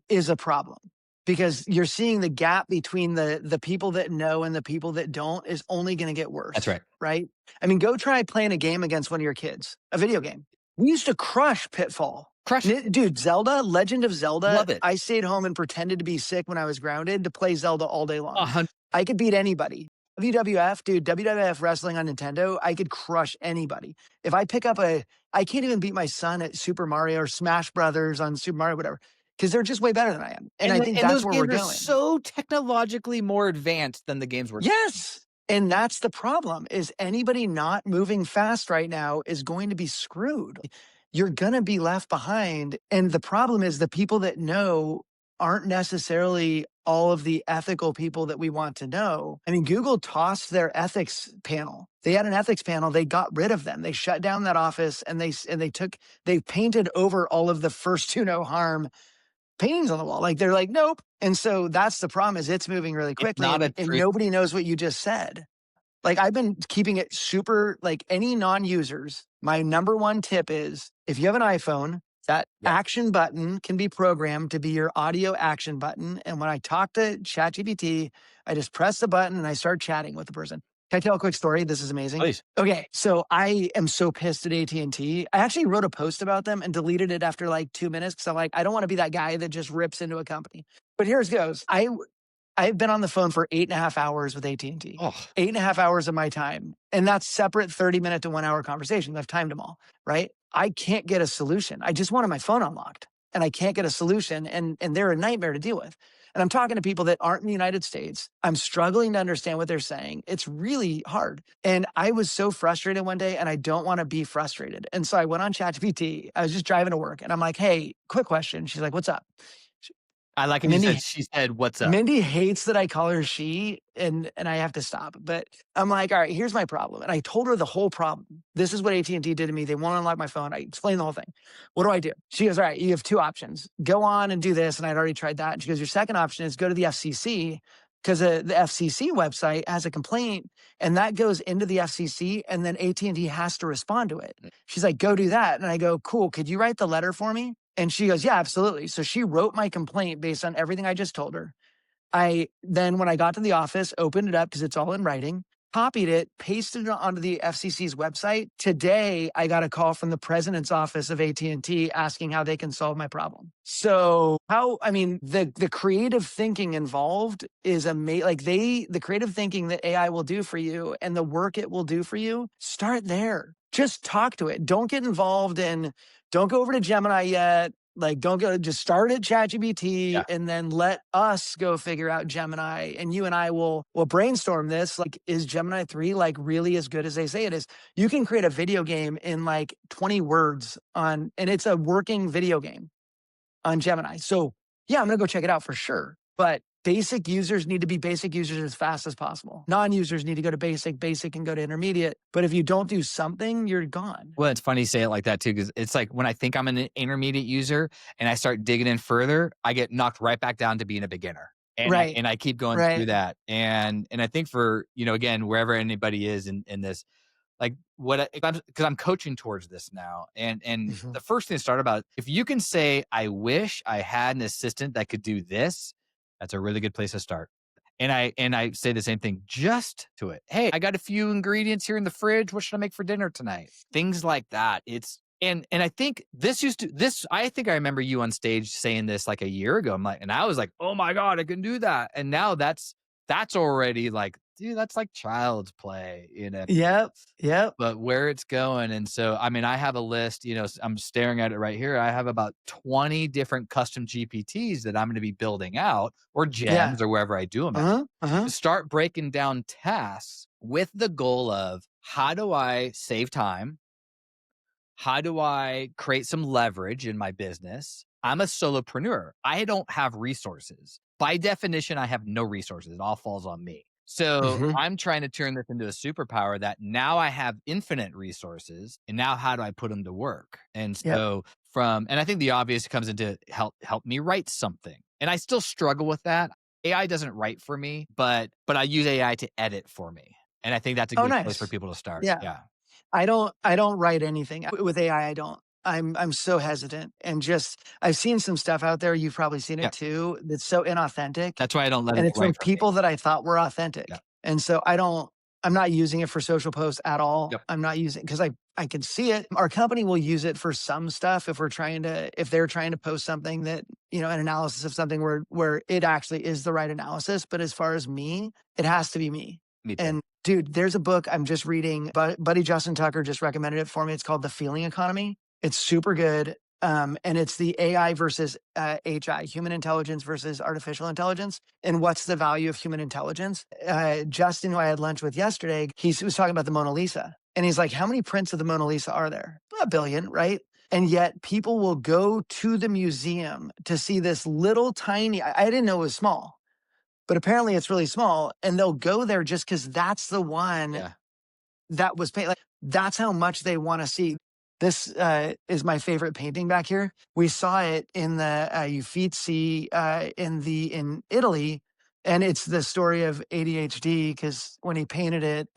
is a problem because you're seeing the gap between the people that know and the people that don't is only going to get That's worse, right. right? I mean, go try playing a game against one of your kids, a video game. We used to crush Pitfall. Crush it. Dude, Zelda, Legend of Zelda. Love it. I stayed home and pretended to be sick when I was grounded to play Zelda all day long. 100. I could beat anybody. WWF, dude, WWF wrestling on Nintendo, I could crush anybody. If I pick up I can't even beat my son at Super Mario or Smash Brothers on Super Mario, whatever, because they're just way better than I am. And I think And that's those where we're games are going. so technologically more advanced than the games we're. Yes. And that's the problem is anybody not moving fast right now is going to be screwed. You're going to be left behind. And the problem is the people that know aren't necessarily all of the ethical people that we want to know. I mean, Google tossed their ethics panel. They had an ethics panel. They got rid of them. They shut down that office and they painted over all of the first to no harm paintings on the wall. Like they're like, nope. And so that's the problem is it's moving really It's quickly not a and true. nobody knows what you just said. Like I've been keeping it super like any non-users. My number one tip is if you have an iPhone, that Yep. action button can be programmed to be your audio action button. And when I talk to ChatGPT, I just press the button and I start chatting with the person. Can I tell a quick story? This is amazing. Please. Okay, so I am so pissed at AT&T. I actually wrote a post about them and deleted it after like 2 minutes because I'm like, I don't want to be that guy that just rips into a company. But here's goes. I've been on the phone for 8.5 hours with AT&T. Oh, 8.5 hours of my time. And that's separate 30-minute to 1 hour conversations. I've timed them all, right? I can't get a solution. I just wanted my phone unlocked and I can't get a solution. And they're a nightmare to deal with. And I'm talking to people that aren't in the United States. I'm struggling to understand what they're saying. It's really hard. And I was so frustrated one day and I don't want to be frustrated. And so I went on ChatGPT. I was just driving to work and I'm like, hey, quick question. She's like, what's up? I like it. You said Mindy she said, "What's up?" Mindy hates that I call her she, and I have to stop. But I'm like, all right, here's my problem. And I told her the whole problem. This is what AT&T did to me. They won't unlock my phone. I explained the whole thing. What do I do? She goes, all right, you have two options. Go on and do this. And I'd already tried that. And she goes, your second option is go to the FCC because the FCC website has a complaint and that goes into the FCC and then AT&T has to respond to it. She's like, go do that. And I go, cool. Could you write the letter for me? And she goes, yeah, absolutely. So she wrote my complaint based on everything I just told her. I then, when I got to the office, opened it up because it's all in writing, copied it, pasted it onto the FCC's website. Today, I got a call from the president's office of AT&T asking how they can solve my problem. So I mean, the creative thinking involved is amazing. Like the creative thinking that AI will do for you and the work it will do for you, start there. Just talk to it. Don't get involved in, don't go over to Gemini yet. Like, don't go, just start at ChatGPT Yeah. and then let us go figure out Gemini. And you and I will brainstorm this. Like, is Gemini 3 like really as good as they say it is? You can create a video game in like 20 words and it's a working video game on Gemini. So yeah, I'm going to go check it out for sure. But basic users need to be basic users as fast as possible. Non-users need to go to basic and go to intermediate. But if you don't do something, you're gone. Well, it's funny you say it like that too, because it's like when I think I'm an intermediate user and I start digging in further, I get knocked right back down to being a beginner. Right. And I keep going through Right. that. And I think for, again, wherever anybody is in this, like because I'm coaching towards this now. And Mhm. the first thing to start about, if you can say, I wish I had an assistant that could do this, that's a really good place to start. And I say the same thing just to it. Hey, I got a few ingredients here in the fridge. What should I make for dinner tonight? Things like that. And I think I think I remember you on stage saying this like a year ago. And I was like, oh my God, I can do that. And now that's already like, dude, that's like child's play, Yep. Yep. but where it's going. And so, I mean, I have a list, I'm staring at it right here. I have about 20 different custom GPTs that I'm going to be building out or Yeah. gems or wherever I do them at. Uh-huh. Uh-huh. Start breaking down tasks with the goal of how do I save time? How do I create some leverage in my business? I'm a solopreneur. I don't have resources. By definition, I have no resources. It all falls on me. So Mhm. I'm trying to turn this into a superpower that now I have infinite resources. And now how do I put them to work? And Yep. so and I think the obvious comes into help me write something. And I still struggle with that. AI doesn't write for me, but I use AI to edit for me, and I think that's a Oh, good place for nice. people to start. Yeah. Yeah. I don't write anything. With AI, I don't. I'm so hesitant and just I've seen some stuff out there, you've probably seen Yeah. it too, that's so inauthentic, That's why I don't let and it it's write from for me. people that I thought were Yeah. authentic. And so I'm not using it for social posts at all. Yep. I'm not using because I can see it. Our company will use it for some stuff if they're trying to post something that, an analysis of something where it actually is the right analysis. But as far as me, it has to be me. Me too. And dude, there's a book I'm just reading. Buddy Justin Tucker just recommended it for me. It's called The Feeling Economy. It's super good. And it's the AI versus HI, human intelligence versus artificial intelligence. And what's the value of human intelligence? Justin, who I had lunch with yesterday, he was talking about the Mona Lisa. And he's like, how many prints of the Mona Lisa are there? A billion, right? And yet people will go to the museum to see this little tiny, I didn't know it was small, but apparently it's really small. And they'll go there just because that's the one Yeah. that was paid. Like, that's how much they want to see. This is my favorite painting back here. We saw it in the Uffizi in Italy, and it's the story of ADHD. Because when he painted it,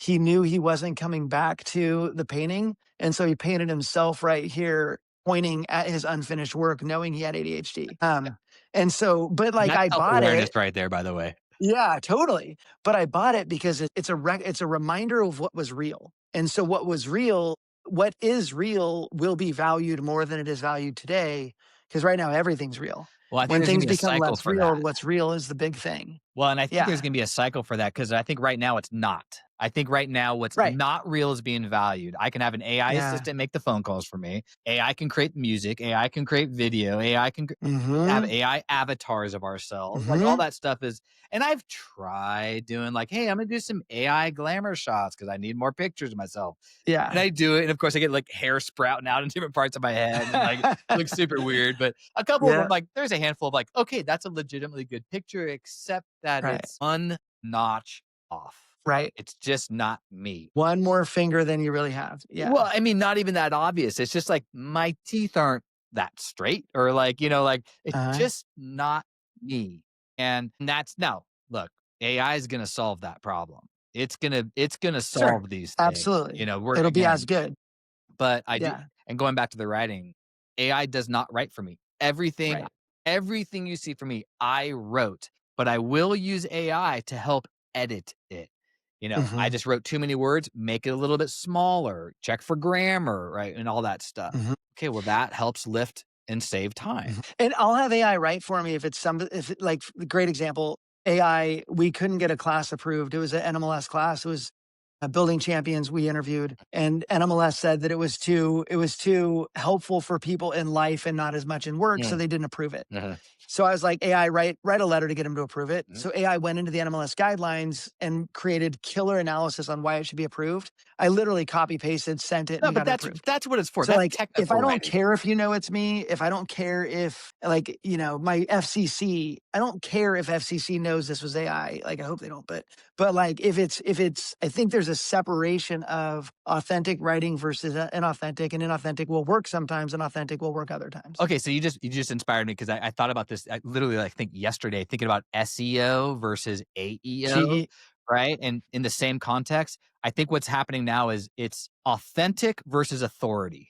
he knew he wasn't coming back to the painting, and so he painted himself right here, pointing at his unfinished work, knowing he had ADHD. And so, but like That's I bought self-awareness it. right there, by the way. Yeah, totally. But I bought it because it's a reminder of what was real. And so what is real will be valued more than it is valued today. Because right now everything's real. Well, I think When there's gonna things be a become cycle less for that. real, what's real is the big thing. Well, and I think there's Yeah. gonna be a cycle for that because I think right now it's not. I think right now what's Right. not real is being valued. I can have an AI Yeah. assistant make the phone calls for me. AI can create music. AI can create video. AI can have Mm-hmm. AI avatars of ourselves. Like all Mm-hmm. that stuff is, and I've tried doing like, hey, I'm gonna do some AI glamour shots because I need more pictures of myself. And Yeah. I do it, and of course I get like hair sprouting out in different parts of my head, and like it looks super weird. But a couple of them, Yeah. like there's a handful of like, okay, that's a legitimately good picture, except that Right. it's one notch off. Right. It's just not me. One more finger than you really have. Yeah. Well, I mean, not even that obvious. It's just like my teeth aren't that straight, or like, like it's Uh-huh. just not me. And that's now, look, AI is gonna solve that problem. It's gonna Sure. solve these things. Absolutely. We're It'll be as again, good. but I do, Yeah. and going back to the writing, AI does not write for me. Right. Everything you see from me, I wrote, but I will use AI to help edit it. I Mm-hmm. just wrote too many words, make it a little bit smaller, check for grammar, right? And all that stuff. Mm-hmm. Okay, well, that helps lift and save Mhm. time. And I'll have AI write for me if it, like, great example, AI, we couldn't get a class approved. It was an NMLS class. It was building champions we interviewed, and NMLS said that it was too helpful for people in life and not as much in work, so Mm, they didn't approve it. uh-huh, So I was like, AI, write a letter to get him to approve it. mhm. So AI went into the NMLS guidelines and created killer analysis on why it should be approved. I literally copy pasted, sent it, and No, we but got it that's approved. that's what it's for. So, That's like, if I technical don't writing. care if you know it's me, if I don't care if, like, my FCC, I don't care if FCC knows this was AI. Like, I hope they don't, but like, if it's, I think there's a separation of authentic writing versus inauthentic, and inauthentic will work sometimes, and authentic will work other times. Okay, so you just inspired me because I thought about this. I literally like think yesterday, thinking about SEO versus AEO, GE, right? And in the same context, I think what's happening now is it's authentic versus authority.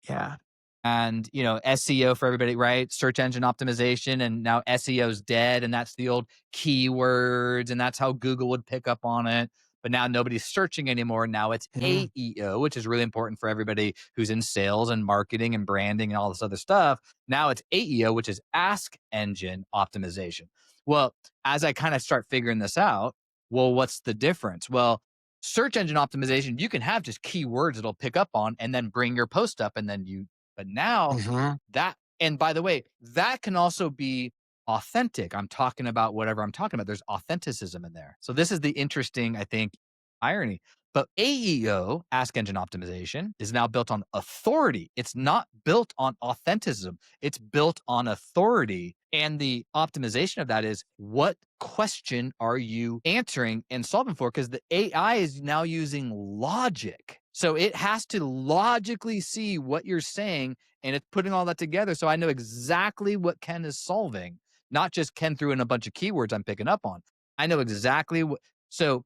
yeah. And, SEO for everybody, right? Search engine optimization. And now SEO is dead. And that's the old keywords. And that's how Google would pick up on it. But now nobody's searching anymore. Now it's Yeah. AEO, which is really important for everybody who's in sales and marketing and branding and all this other stuff. Now it's AEO, which is Ask Engine Optimization. Well, as I kind of start figuring this out, well, what's the difference? Well, search engine optimization, you can have just keywords it'll pick up on and then bring your post up and then but now Hmm. that, and by the way, that can also be authentic. I'm talking about whatever I'm talking about. There's authenticism in there. So this is the interesting, I think, irony. But AEO, Ask Engine Optimization, is now built on authority. It's not built on authenticism. It's built on authority. And the optimization of that is what question are you answering and solving for? Because the AI is now using logic. So it has to logically see what you're saying and it's putting all that together. So I know exactly what Ken is solving. not just Ken threw in a bunch of keywords I'm picking up on. I know exactly what. So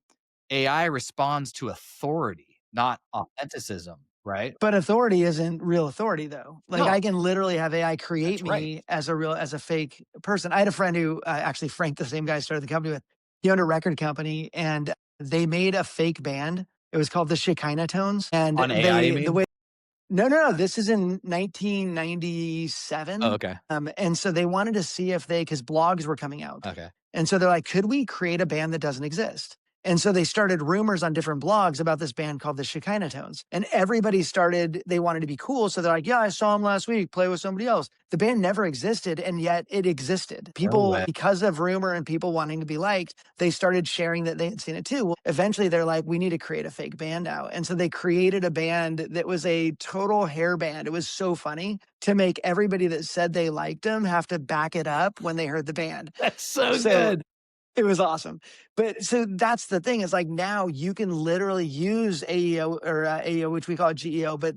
AI responds to authority, not authenticism, right? But authority isn't real authority though. Like No, I can literally have AI create that's right. me as a fake person. I had a friend who actually Frank, the same guy I started the company with. He owned a record company and they made a fake band. It was called the Shekinah Tones. And On AI, you the mean? way no, this is in Oh, 1997. okay. And so they wanted to see if because blogs were coming out. Okay. And so they're like, could we create a band that doesn't exist? And so they started rumors on different blogs about this band called the Shekinah Tones. And everybody they wanted to be cool. So they're like, yeah, I saw him last week play with somebody else. The band never existed, and yet it existed. No People, way. because of rumor and people wanting to be liked, they started sharing that they had seen it too. Well, eventually they're like, we need to create a fake band now. And so they created a band that was a total hair band. It was so funny to make everybody that said they liked them have to back it up when they heard the band. That's so So good. it was awesome. But so that's the thing is like now you can literally use AEO or AEO, which we call GEO, but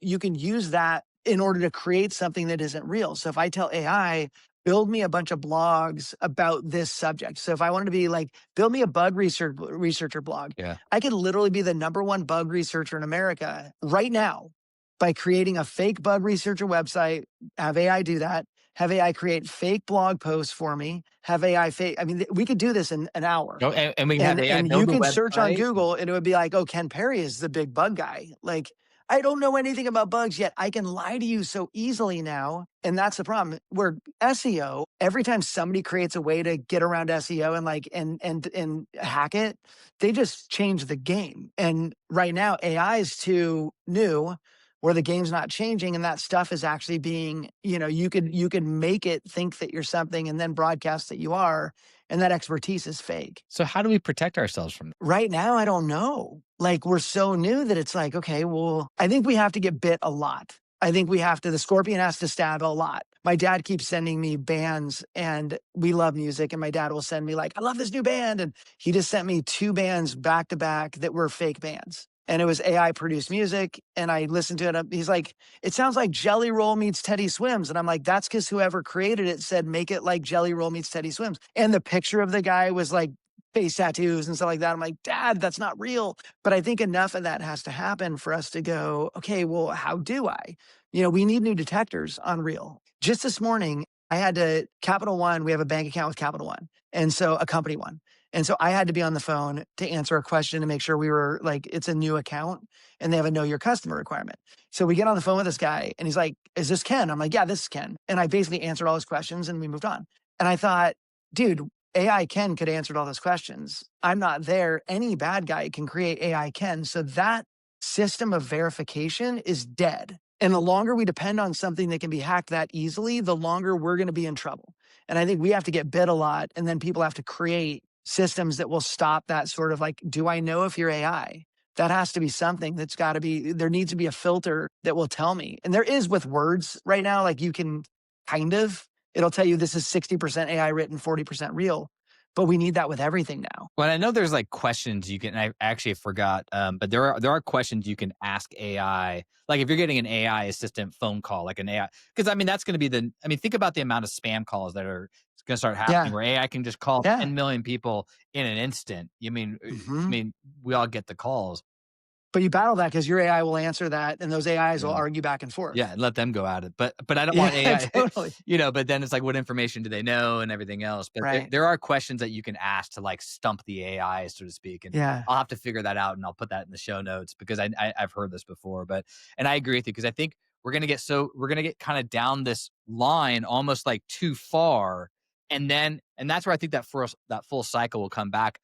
you can use that in order to create something that isn't real. So if I tell AI, build me a bunch of blogs about this subject. So if I wanted to be like, build me a researcher blog, Yeah. I could literally be the number one bug researcher in America right now by creating a fake bug researcher website, have AI do that, have AI create fake blog posts for me, have AI fake. I mean, we could do this in an hour. Oh, and we can have AI And you build the can search on website. Google and it would be like, oh, Ken Perry is the big bug guy. Like, I don't know anything about bugs yet. I can lie to you so easily now. And that's the problem. Where SEO, every time somebody creates a way to get around SEO and like and hack it, they just change the game. And right now, AI is too new where the game's not changing and that stuff is actually being, you could make it think that you're something and then broadcast that you are, and that expertise is fake. So how do we protect ourselves from that? Right now, I don't know. Like we're so new that it's like, okay, well, I think we have to get bit a lot. I think the scorpion has to stab a lot. My dad keeps sending me bands and we love music. And my dad will send me like, I love this new band. And he just sent me two bands back to back that were fake bands. And it was AI produced music. And I listened to it. He's like, it sounds like Jelly Roll meets Teddy Swims. And I'm like, that's because whoever created it said, make it like Jelly Roll meets Teddy Swims. And the picture of the guy was like face tattoos and stuff like that. I'm like, Dad, that's not real. But I think enough of that has to happen for us to go, okay, well, how do I? We need new detectors on real. Just this morning, I had to Capital One, we have a bank account with Capital One. And so a company one. And so I had to be on the phone to answer a question to make sure we were like, it's a new account and they have a know your customer requirement. So we get on the phone with this guy and he's like, is this Ken? I'm like, yeah, this is Ken. And I basically answered all his questions and we moved on. And I thought, dude, AI Ken could answer all those questions. I'm not there. Any bad guy can create AI Ken. So that system of verification is dead. And the longer we depend on something that can be hacked that easily, the longer we're going to be in trouble. And I think we have to get bit a lot. And then people have to create systems that will stop that sort of like, do I know if you're AI? That has to be something that's got to be, there needs to be a filter that will tell me. And there is with words right now, like you can it'll tell you this is 60% AI written, 40% real. But we need that with everything now. Well, I know there's like questions you can. I actually forgot, but there are questions you can ask AI. Like if you're getting an AI assistant phone call, like an AI, because I mean that's going to be the. I mean, think about the amount of spam calls that are going to start happening Yeah. where AI can just call Yeah. 10 million people in an instant. I Hmm. mean, we all get the calls. But you battle that because your AI will answer that and those AIs will Yeah. argue back and forth. Yeah, and let them go at it. But I don't want Yeah, AI, totally. but then it's like, what information do they know and everything else? But Right. there are questions that you can ask to like stump the AI, so to speak. And Yeah. I'll have to figure that out and I'll put that in the show notes because I've heard this before. And I agree with you because I think we're gonna get kind of down this line almost like too far. And that's where I think that full cycle will come back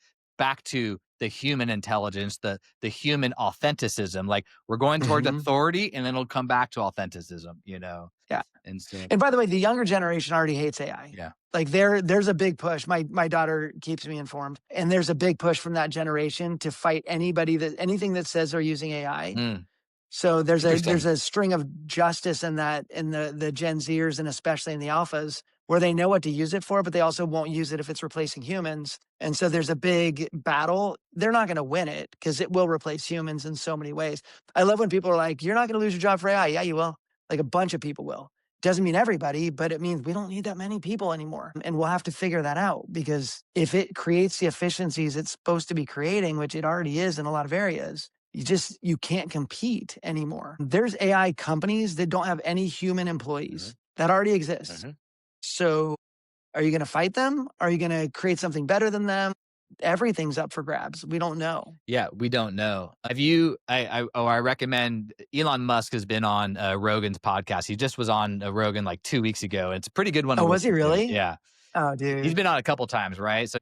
to the human intelligence, the human authenticism. Like we're going towards Hmm. authority, and then it'll come back to authenticism. Yeah. And so And by the way, the younger generation already hates AI. yeah, Like there's a big push. My daughter keeps me informed. And there's a big push from that generation to fight anything that says they're using AI. mm, So there's interesting. a string of justice in that in the Gen Zers and especially in the alphas where they know what to use it for, but they also won't use it if it's replacing humans. And so there's a big battle. They're not going to win it because it will replace humans in so many ways. I love when people are like, "You're not going to lose your job for AI." Yeah, you will. Like a bunch of people will. Doesn't mean everybody, but it means we don't need that many people anymore. And we'll have to figure that out, because if it creates the efficiencies it's supposed to be creating, which it already is in a lot of areas, you can't compete anymore. There's AI companies that don't have any human Mhm. employees. That already exists. Mhm. So are you going to fight them? Are you going to create something better than them? Everything's up for grabs. We don't know. Yeah, we don't know. Have you I recommend Elon Musk has been on, Rogan's podcast. He just was on, Rogan, like, 2 weeks ago. It's a pretty good one to Oh, was he listen to. really? Yeah. Oh, He's dude. been on a couple times, right? So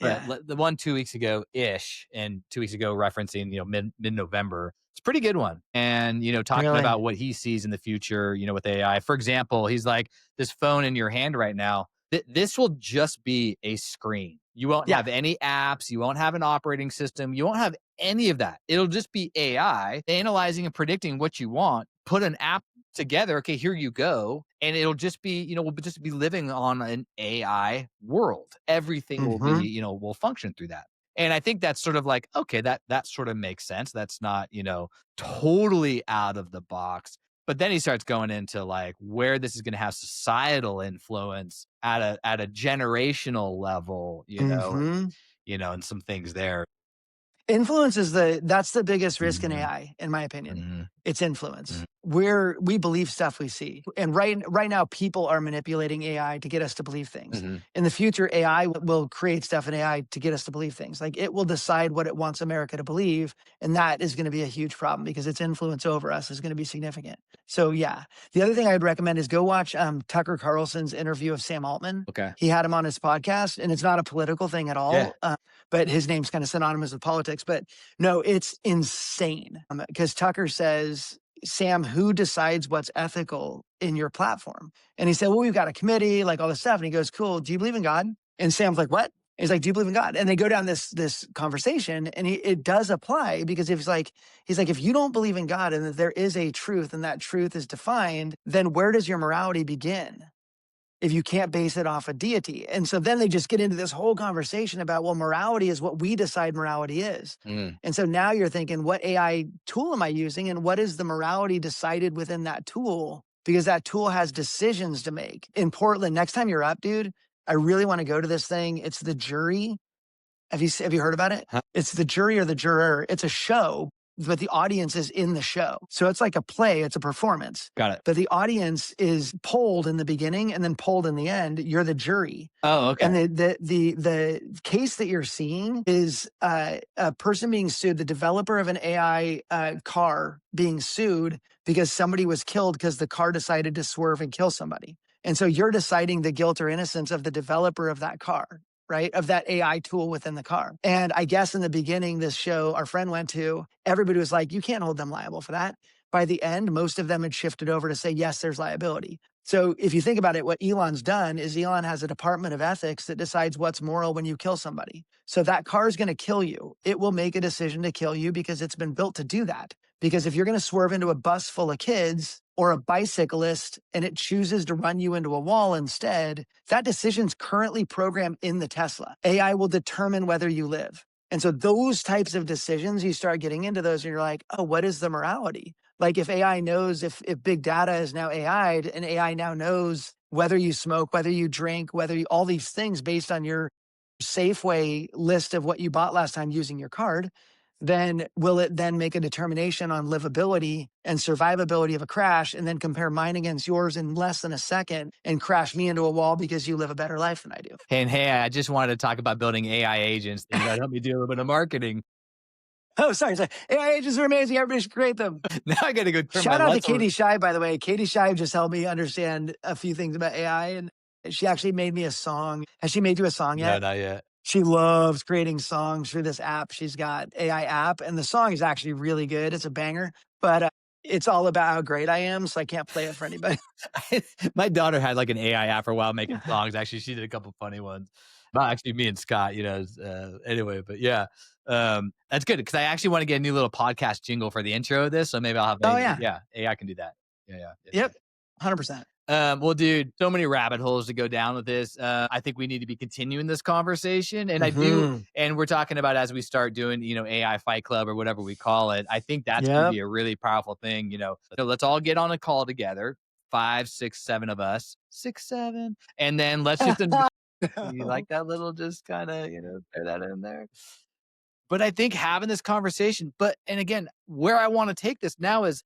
but Yeah. the one 2 weeks ago-ish, and 2 weeks ago referencing, mid-November. It's a pretty good one. And, talking Really? about what he sees in the future, with AI. For example, he's like, "This phone in your hand right now, this will just be a screen. You won't Yeah. have any apps, you won't have an operating system, you won't have any of that. It'll just be AI analyzing and predicting what you want, put an app together. Okay, here you go. And it'll just be, we'll just be living on an AI world. Everything will be, Hmm. will function through that. And I think that's sort of like, okay, that sort of makes sense. That's not, totally out of the box. But then he starts going into like where this is going to have societal influence at a generational level, Hmm. and some things there. Influence is that's the biggest risk in Mhm, AI, in my opinion. mhm, It's influence. mhm, We believe stuff we see. And right now, people are manipulating AI to get us to believe things. mhm, In the future, AI will create stuff in AI to get us to believe things. Like, it will decide what it wants America to believe. And that is going to be a huge problem, because its influence over us is going to be significant. So yeah. The other thing I'd recommend is go watch Tucker Carlson's interview of Sam Altman. okay. He had him on his podcast, and it's not a political thing at Yeah. all. But his name's kind of synonymous with politics. But no, it's insane, because Tucker says, "Sam, who decides what's ethical in your platform?" And he said, "Well, we've got a committee, like all this stuff." And he goes, "Cool. Do you believe in God?" And Sam's like, "What?" He's like, "Do you believe in God?" And they go down this conversation, and it does apply, because if he's like, if you don't believe in God and that there is a truth and that truth is defined, then where does your morality begin, if you can't base it off a deity? And so then they just get into this whole conversation about, well, morality is what we decide morality is. Mm, And so now you're thinking, what AI tool am I using? And what is the morality decided within that tool? Because that tool has decisions to make. In Portland, next time you're up, dude, I really want to go to this thing. It's the Jury. Have you heard about it? huh, It's the Jury or the Juror. It's a show, but the audience is in the show. So it's like a play, it's a performance. got it. But the audience is polled in the beginning and then polled in the end. You're the jury. Oh, okay. And the case that you're seeing is a person being sued, the developer of an AI car being sued because somebody was killed because the car decided to swerve and kill somebody. And so you're deciding the guilt or innocence of the developer of that car, right? Of that AI tool within the car. And I guess in the beginning, this show our friend went to, everybody was like, you can't hold them liable for that. By the end, most of them had shifted over to say, yes, there's liability. So if you think about it, what Elon's done is Elon has a department of ethics that decides what's moral when you kill somebody. So that car is going to kill you. It will make a decision to kill you because it's been built to do that. Because if you're going to swerve into a bus full of kids or a bicyclist and it chooses to run you into a wall instead, that decision's currently programmed in the Tesla. AI will determine whether you live. And so those types of decisions, you start getting into those and you're like, oh, what is the morality? Like, if AI knows, if big data is now AI'd and AI now knows whether you smoke, whether you drink, all these things based on your Safeway list of what you bought last time using your card, then will it then make a determination on livability and survivability of a crash and then compare mine against yours in less than a second and crash me into a wall because you live a better life than I do? And hey, I just wanted to talk about building AI agents that help me do a little bit of marketing. Oh, sorry. AI agents are amazing. Everybody should create them. Now I got to go turn my Shout out to lights on. Katie Shy, by the way. Katie Shy just helped me understand a few things about AI, and she actually made me a song. Has she made you a song No, yet? not yet. She loves creating songs through this app. She's got AI app, and the song is actually really good. It's a banger, but it's all about how great I am, so I can't play it for anybody. My daughter had like an AI app for a while making songs. Actually, she did a couple funny ones. Well, actually, me and Scott, anyway, but yeah, that's good because I actually want to get a new little podcast jingle for the intro of this. So maybe I'll have Oh yeah, yeah, AI can do that. Yeah, yeah, yeah, yeah. yep, 100%. Well, dude, so many rabbit holes to go down with this. I think we need to be continuing this conversation, and I do. Hmm. And we're talking about as we start doing, AI Fight Club or whatever we call it. I think that's going to Yep. be a really powerful thing. So let's all get on a call together, 5, 6, 7 of us, 6, 7, and then let's just you like that little just kind of, throw that in there. But I think having this conversation, and again, where I want to take this now is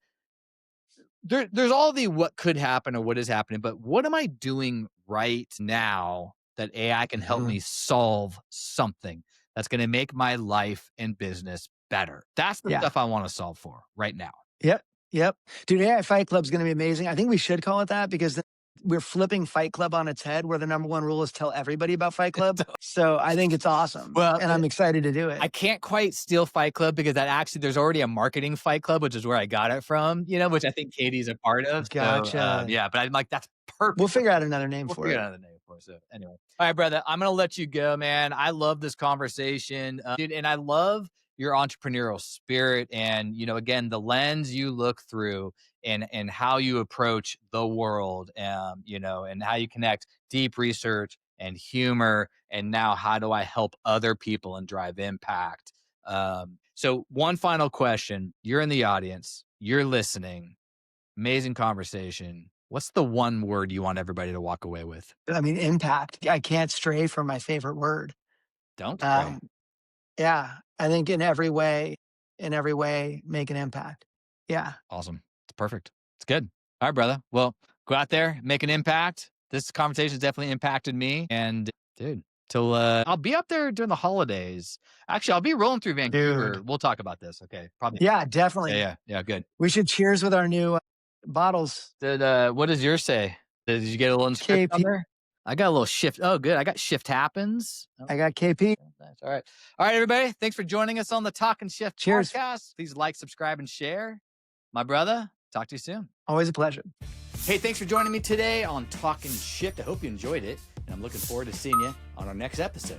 there's all the what could happen or what is happening, but what am I doing right now that AI can help Mhm. me solve something that's going to make my life and business better? That's the Yeah. stuff I want to solve for right now. Yep. Yep. Dude, AI Fight Club is going to be amazing. I think we should call it that because we're flipping Fight Club on its head, where the number one rule is tell everybody about Fight Club. So I think it's awesome. Well, And I'm excited to do I it. can't quite steal Fight Club because there's already a marketing Fight Club, which is where I got it from, which I think Katie's a part of. So, Gotcha. yeah, but I'm like, that's We'll perfect. figure out another name We'll for figure it. out another name for it. So anyway. All right, brother. I'm gonna let you go, man. I love this conversation. Dude, and I love your entrepreneurial spirit and again, the lens you look through and how you approach the world, and how you connect deep research and humor. And now how do I help other people and drive impact? So one final question. You're in the audience, you're listening. Amazing conversation. What's the one word you want everybody to walk away with? I mean, impact. I can't stray from my favorite word. Don't stray. Um, yeah. I think in every way, make an impact. Yeah. Awesome. It's perfect. It's good. All right, brother. Well, go out there, make an impact. This conversation has definitely impacted me. And dude, till I'll be up there during the holidays. Actually, I'll be rolling through Dude. Vancouver. We'll talk about this. Okay. Probably. Yeah, Yeah, definitely. yeah, yeah. Good. We should cheers with our new bottles. What does yours say? Did you get a little inscription on KP. there? I got a little shift. Oh, good. I got shift happens. Oh, I got KP. nice. All right. All right, everybody. Thanks for joining us on the Talking Shift Cheers. podcast. Please like, subscribe, and share. My brother, talk to you soon. Always a pleasure. Hey, thanks for joining me today on Talking Shift. I hope you enjoyed it, and I'm looking forward to seeing you on our next episode.